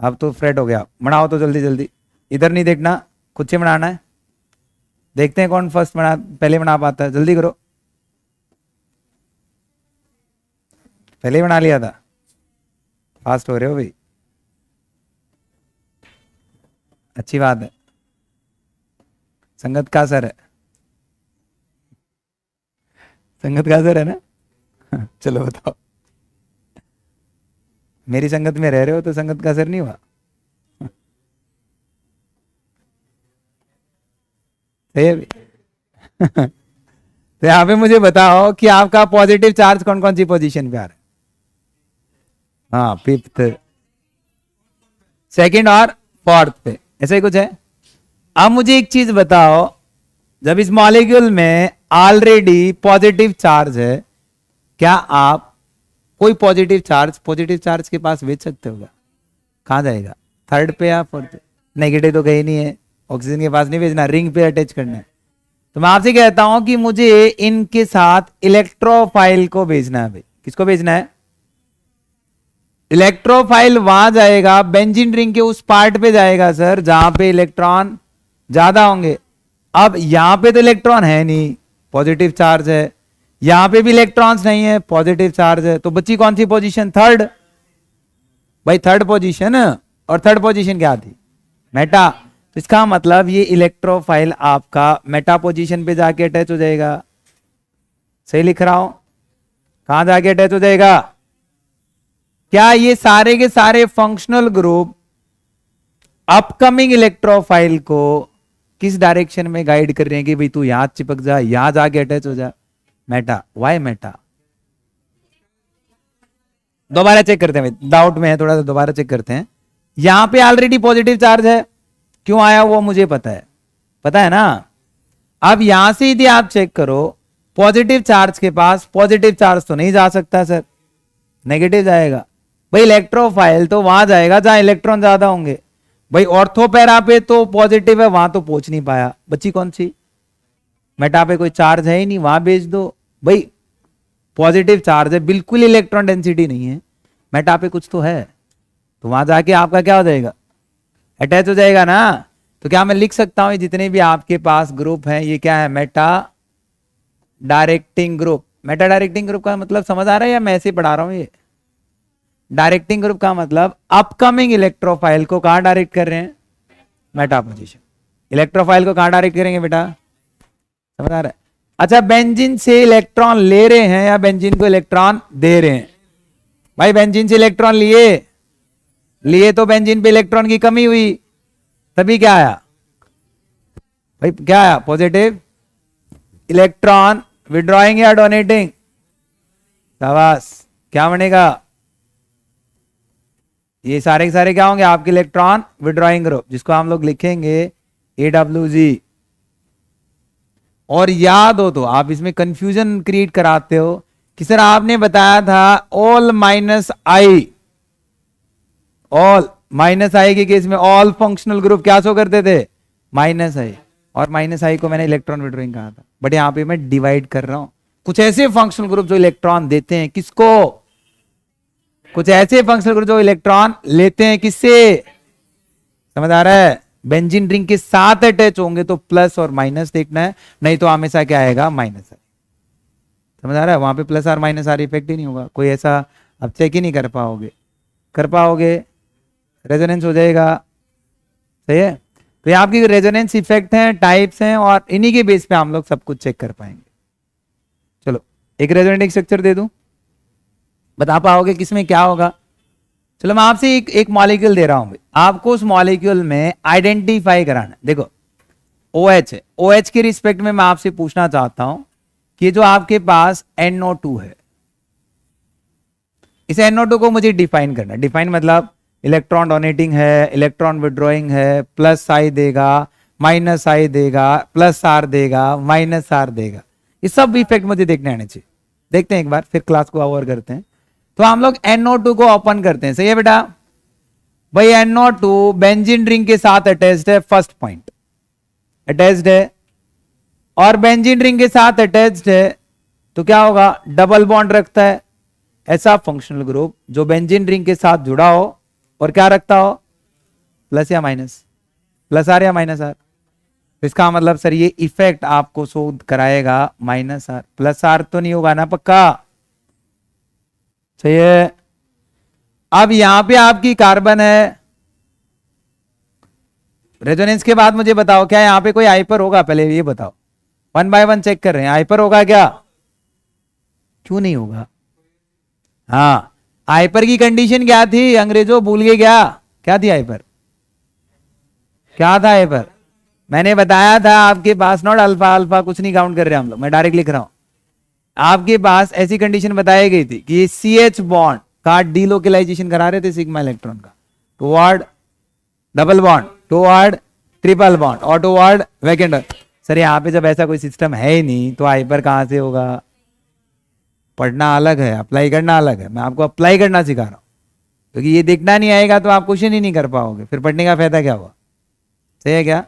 अब तो फ्रेट हो गया। बनाओ तो जल्दी जल्दी, इधर नहीं देखना, खुद से बनाना है। देखते हैं कौन फर्स्ट बना, पहले बना पाता है। जल्दी करो। पहले ही बना लिया था। फास्ट हो रहे हो भाई, अच्छी बात है। संगत का असर है, संगत का असर है ना। चलो बताओ, मेरी संगत में रह रहे हो तो संगत का असर नहीं हुआ? सही है। तो यहां पे मुझे बताओ कि आपका पॉजिटिव चार्ज कौन कौन सी पोजीशन पे आ रहा है? हाँ, फिफ्थ, सेकंड और फोर्थ पे, ऐसा ही कुछ है। अब मुझे एक चीज बताओ, जब इस मॉलिक्यूल में ऑलरेडी पॉजिटिव चार्ज है, क्या आप कोई पॉजिटिव चार्ज के पास भेज सकते हो? कहां जाएगा? थर्ड पे या फोर्थ पे? नेगेटिव तो कहीं नहीं है, ऑक्सीजन के पास नहीं भेजना, रिंग पे अटैच करना है। तो मैं आपसे कहता हूं कि मुझे इनके साथ इलेक्ट्रोफाइल को भेजना है। भाई किसको भेजना है? इलेक्ट्रोफाइल वहां जाएगा, बेंजीन रिंग के उस पार्ट पे जाएगा सर जहां पे इलेक्ट्रॉन ज्यादा होंगे। अब यहां पे तो इलेक्ट्रॉन है नहीं, पॉजिटिव चार्ज है, यहां पे भी इलेक्ट्रॉन्स नहीं है, पॉजिटिव चार्ज है, तो बची कौन सी पोजीशन? थर्ड। भाई थर्ड पोजीशन, और थर्ड पोजीशन क्या थी? मेटा। तो इसका मतलब ये इलेक्ट्रोफाइल आपका मेटा पोजीशन पे जाके अटैच हो जाएगा। सही लिख रहा हूं? कहां जाके अटैच हो जाएगा? क्या ये सारे के सारे फंक्शनल ग्रुप अपकमिंग इलेक्ट्रोफाइल को किस डायरेक्शन में गाइड कर रहे हैं कि भाई तू यहां चिपक जा, यहां जाके अटैच हो जा? मेटा। Why meta? दोबारा चेक करते हैं, डाउट में है थोड़ा सा, दोबारा चेक करते हैं। यहां पे ऑलरेडी पॉजिटिव चार्ज है, क्यों आया वो मुझे पता है, पता है ना। अब यहां से यदि आप चेक करो, पॉजिटिव चार्ज के पास पॉजिटिव चार्ज तो नहीं जा सकता सर, नेगेटिव जाएगा। भाई इलेक्ट्रोफाइल तो वहां जाएगा जहां इलेक्ट्रॉन ज्यादा होंगे। भाई ऑर्थोपैरा पे तो पॉजिटिव है, वहां तो पहुंच नहीं पाया, बची कौन सी? मेटा पे कोई चार्ज है ही नहीं, वहां भेज दो। भाई पॉजिटिव चार्ज है, बिल्कुल इलेक्ट्रॉन डेंसिटी नहीं है, मेटा पे कुछ तो है, तो वहां जाके आपका क्या हो जाएगा? अटैच हो जाएगा ना। तो क्या मैं लिख सकता हूं जितने भी आपके पास ग्रुप हैं ये क्या है? Meta directing group. Meta directing group का मतलब समझ आ रहा है या मैं ऐसे ही पढ़ा रहा हूं? ये डायरेक्टिंग ग्रुप का मतलब अपकमिंग इलेक्ट्रोफाइल को कहां डायरेक्ट कर रहे हैं? Meta position. इलेक्ट्रोफाइल को कहां डायरेक्ट करेंगे बेटा? समझ आ रहा है? अच्छा, बेंजीन से इलेक्ट्रॉन ले रहे हैं या बेंजीन को इलेक्ट्रॉन दे रहे हैं? भाई बेंजीन से इलेक्ट्रॉन लिए, लिए तो बेंजीन पे इलेक्ट्रॉन की कमी हुई, तभी क्या आया भाई, क्या आया, पॉजिटिव इलेक्ट्रॉन विड्रॉइंग या डोनेटिंग, शाबाश, क्या बनेगा, ये सारे के सारे क्या होंगे आपके इलेक्ट्रॉन विड्रॉइंग ग्रुप, जिसको हम लोग लिखेंगे AWG। और याद हो तो आप इसमें कंफ्यूजन क्रिएट कराते हो कि सर आपने बताया था ऑल माइनस आई, ऑल माइनस आई के केस में ऑल फंक्शनल ग्रुप क्या शो करते थे, माइनस आई, और माइनस आई को मैंने इलेक्ट्रॉन विड्रॉइंग कहा था, बट यहां पे मैं डिवाइड कर रहा हूं, कुछ ऐसे फंक्शनल ग्रुप जो इलेक्ट्रॉन देते हैं किसको, कुछ ऐसे फंक्शनल ग्रुप जो इलेक्ट्रॉन लेते हैं किससे, समझ आ रहा है, बेंजीन रिंग के साथ अटैच होंगे तो प्लस और माइनस देखना है, नहीं तो हमेशा क्या आएगा, माइनस है, समझ आ रहा है, वहां पे प्लस और माइनस आर इफेक्ट ही नहीं होगा, कोई ऐसा अब चेक ही नहीं कर पाओगे, रेजोनेंस हो जाएगा, सही है। तो ये आपकी रेजोनेंस इफेक्ट हैं, टाइप्स हैं, और इन्हीं के बेस पे हम लोग सब कुछ चेक कर पाएंगे। चलो एक रेजोनेटिंग स्ट्रक्चर दे दूं, बता पाओगे किसमें क्या होगा। चलो मैं आपसे एक मॉलिक्यूल दे रहा हूं, आपको उस मॉलिक्यूल में आइडेंटिफाई कराना, देखो OH है, OH के रिस्पेक्ट में मैं आपसे पूछना चाहता हूं कि जो आपके पास NO2 है, इस NO2 को मुझे डिफाइन करना, डिफाइन मतलब इलेक्ट्रॉन डोनेटिंग है, इलेक्ट्रॉन विड्रॉइंग है, प्लस आई देगा, माइनस आई देगा, प्लस आर देगा, माइनस आर देगा, ये सब इफेक्ट मुझे देखने आने चाहिए। देखते हैं एक बार, फिर क्लास को ओवर करते हैं। तो हम लोग NO2 को ओपन करते हैं, सही है बेटा भाई, NO2 बेंजीन रिंग के साथ अटैच्ड है, फर्स्ट पॉइंट अटैच्ड है, और बेंजीन रिंग के साथ अटैच्ड है तो क्या होगा, डबल बॉन्ड रखता है, ऐसा फंक्शनल ग्रुप जो बेंजीन रिंग के साथ जुड़ा हो और क्या रखता हो, प्लस या माइनस, प्लस आर या माइनस आर, तो इसका मतलब सर ये इफेक्ट आपको शो कराएगा माइनस आर, प्लस आर तो नहीं होगा ना पक्का, सही है। अब यहां पे आपकी कार्बन है, रेजोनेंस के बाद मुझे बताओ क्या यहां पे कोई हाइपर होगा, पहले ये बताओ, 1 बाय 1 चेक कर रहे हैं, हाइपर होगा क्या, क्यों नहीं होगा, हाँ हाइपर की कंडीशन क्या थी, अंग्रेजों भूल गए क्या थी हाइपर, क्या था हाइपर, मैंने बताया था आपके पास नॉट अल्फा, अल्फा कुछ नहीं काउंट कर रहे हम लोग, मैं डायरेक्ट लिख रहा हूं, आपके पास ऐसी कंडीशन बताई गई थी कि CH बॉन्ड का डीलोकलाइजेशन करा रहे थे सिग्मा इलेक्ट्रॉन का, toward double bond, toward triple bond, और टुवर्ड वैकेंट। सर यहाँ पे जब ऐसा कोई सिस्टम है ही नहीं तो हाइपर कहां से होगा, पढ़ना अलग है, अप्लाई करना अलग है, मैं आपको अप्लाई करना सिखा रहा हूं, क्योंकि ये देखना नहीं आएगा तो आप क्वेश्चन ही नहीं कर पाओगे, फिर पढ़ने का फायदा क्या हुआ, सही है क्या।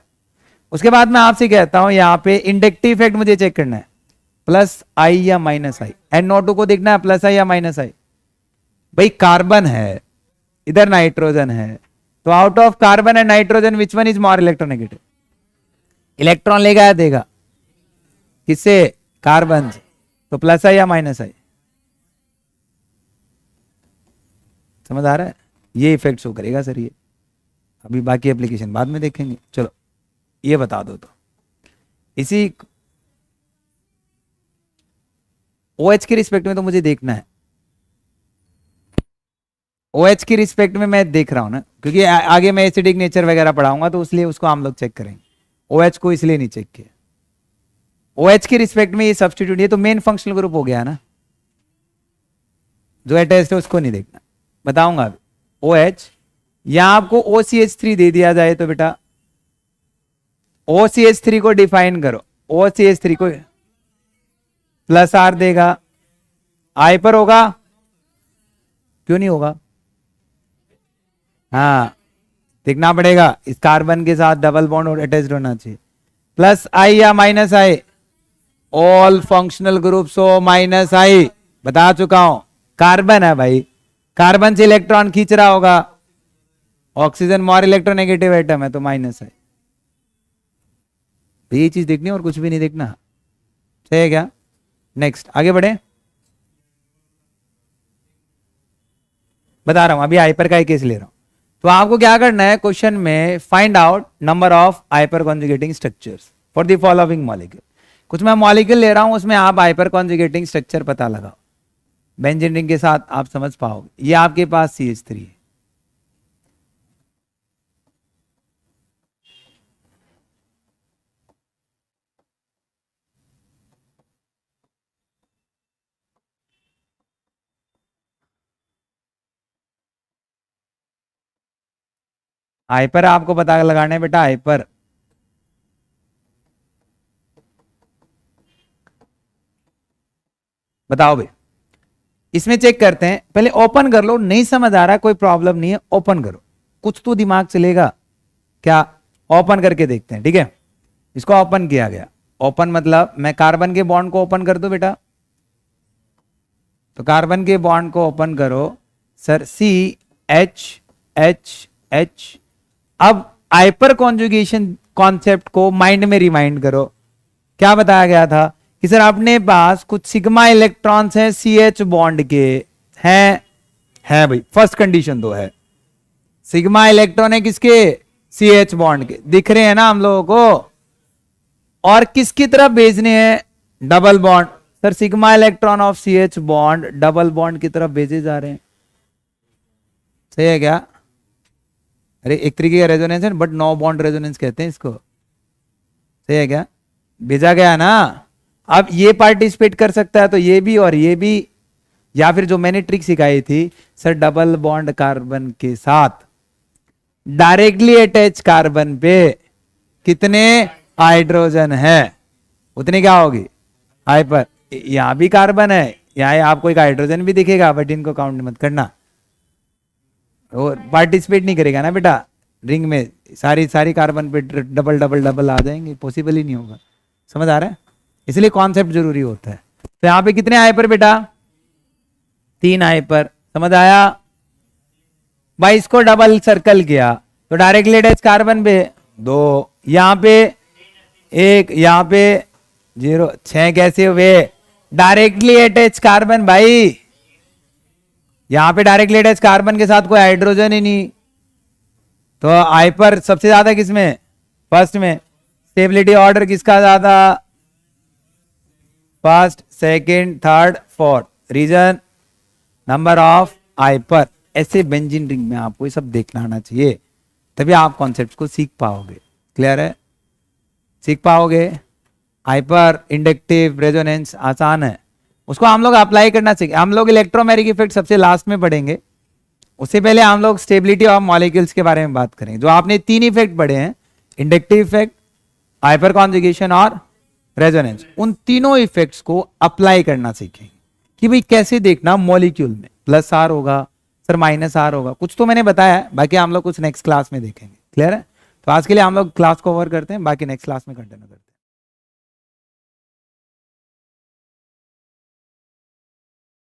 उसके बाद मैं आपसे कहता हूं यहाँ पे इंडक्टिव इफेक्ट मुझे चेक करना है, प्लस आई या माइनस आई, NO2 को देखना है प्लस आई या माइनस आई, भाई कार्बन है इधर नाइट्रोजन है, तो out of carbon and nitrogen which one is more electronegative, electron लेगा या देगा, किससे, कार्बन से, तो प्लस आई या माइनस आई, समझ आ रहा है, ये इफेक्ट शो करेगा सर ये, अभी बाकी एप्लीकेशन बाद में देखेंगे। चलो ये बता दो, तो इसी OH के रिस्पेक्ट में तो मुझे देखना है, OH की रिस्पेक्ट में मैं देख रहा हूं ना, क्योंकि आगे मैं एसिडिक नेचर वगैरह पढ़ाऊंगा तो इसलिए उसको हम लोग चेक करेंगे, OH को इसलिए नहीं चेक किया, OH की रिस्पेक्ट में ये सब्स्टिट्यूट, ये तो मेन फंक्शनल ग्रुप हो गया ना, जो अटैच्ड है उसको नहीं देखना, बताऊंगा अभी। OH यहां आपको OCH3 दे दिया जाए तो बेटा OCH3 को डिफाइन करो, OCH3 को प्लस आर देगा, हाइपर होगा, क्यों नहीं होगा, हाँ देखना पड़ेगा, इस कार्बन के साथ डबल बॉन्ड और अटैच्ड होना चाहिए, प्लस आई या माइनस आई, ऑल फंक्शनल ग्रुप्स हो माइनस आई, बता चुका हूं, कार्बन है भाई, कार्बन से इलेक्ट्रॉन खींच रहा होगा, ऑक्सीजन मोर इलेक्ट्रोनेगेटिव एटम है तो माइनस है, तो ये चीज देखनी और कुछ भी नहीं देखना, सही है क्या। नेक्स्ट आगे बढ़े, बता रहा हूं अभी हाइपर का ही केस ले रहा हूं, तो आपको क्या करना है, क्वेश्चन में find out number of hyper conjugating structures for the following molecule, कुछ मैं मॉलिक्यूल ले रहा हूं उसमें आप हाइपर कॉन्जुगेटिंग स्ट्रक्चर पता लगाओ, बेंजीन रिंग के साथ आप समझ पाओगे, ये आपके पास CH3 है, हाइपर आपको पता लगाना है बेटा, हाइपर। बताओ भाई, इसमें चेक करते हैं, पहले ओपन कर लो, नहीं समझ आ रहा कोई प्रॉब्लम नहीं है, ओपन करो, कुछ तो दिमाग चलेगा क्या। ओपन करके देखते हैं, ठीक है। इसको ओपन किया गया, ओपन मतलब मैं कार्बन के बॉन्ड को ओपन कर दूं बेटा, तो कार्बन के बॉन्ड को ओपन करो sir, C H H H. अब हाइपर कॉन्जुगेशन कॉन्सेप्ट को माइंड में रिमाइंड करो, क्या बताया गया था कि सर अपने पास कुछ सिग्मा इलेक्ट्रॉन्स हैं सी एच बॉन्ड के, हैं है भाई, फर्स्ट कंडीशन तो है सिग्मा इलेक्ट्रॉन है किसके, सी एच बॉन्ड के, दिख रहे हैं ना हम लोगों को, और किसकी तरफ भेजने हैं, double bond. Sir sigma electron of C H bond double bond की तरफ भेजे जा रहे हैं, सही है क्या। अरे एक तरीके का रेजोनेंस है, बट नो बॉन्ड रेजोनेंस कहते हैं इसको, सही है क्या, भेजा गया ना। अब ये पार्टिसिपेट कर सकता है तो ये भी और ये भी, या फिर जो मैंने ट्रिक सिखाई थी सर, डबल बॉन्ड कार्बन के साथ डायरेक्टली अटैच कार्बन पे कितने हाइड्रोजन है, उतनी क्या होगी, हाइपर। यहां भी कार्बन है, यहां आपको एक हाइड्रोजन भी दिखेगा, बट इनको काउंट मत करना, और पार्टिसिपेट नहीं करेगा ना बेटा रिंग में, सारी सारी कार्बन पे डबल डबल डबल आ जाएंगे, पॉसिबल ही नहीं होगा, समझ आ रहा है, इसलिए कॉन्सेप्ट जरूरी होता है। तो यहां पे कितने हाइपर बेटा, 3 हाइपर, समझ आया भाई। इसको डबल सर्कल किया तो डायरेक्टली अटैच कार्बन पे 2, यहां पे 1, यहां पे 0, 6 कैसे हुए, डायरेक्टली अटैच कार्बन भाई, यहां पे डायरेक्टली अटैच कार्बन के साथ कोई हाइड्रोजन ही नहीं, तो हाइपर सबसे ज्यादा किसमें, फर्स्ट में। स्टेबिलिटी ऑर्डर किसका ज्यादा, first, second, third, fourth, reason number of hyper. ऐसे बेंजीन रिंग में आपको ये सब देखना आना चाहिए, तभी आप कॉन्सेप्ट को सीख पाओगे, क्लियर है, सीख पाओगे। हाइपर इंडक्टिव रेजोनेंस आसान है, उसको हम लोग अप्लाई करना चाहिए। हम लोग इलेक्ट्रोमैग्नेटिक इफेक्ट सबसे लास्ट में पढ़ेंगे, उससे पहले हम लोग स्टेबिलिटी ऑफ मॉलिक्यूल्स के बारे में बात करेंगे। जो आपने 3 इफेक्ट पढ़े हैं, इंडक्टिव इफेक्ट, हाइपर कॉन्जुगेशन और रेजोनेंस, उन तीनों इफेक्ट्स को अप्लाई करना सीखेंगे कि भाई कैसे देखना मॉलिक्यूल में प्लस आर होगा सर, माइनस आर होगा, कुछ तो मैंने बताया है, बाकी हम लोग कुछ नेक्स्ट क्लास में देखेंगे, क्लियर है। तो आज के लिए हम लोग क्लास को ओवर करते हैं, बाकी नेक्स्ट क्लास में कंटिन्यू करते हैं।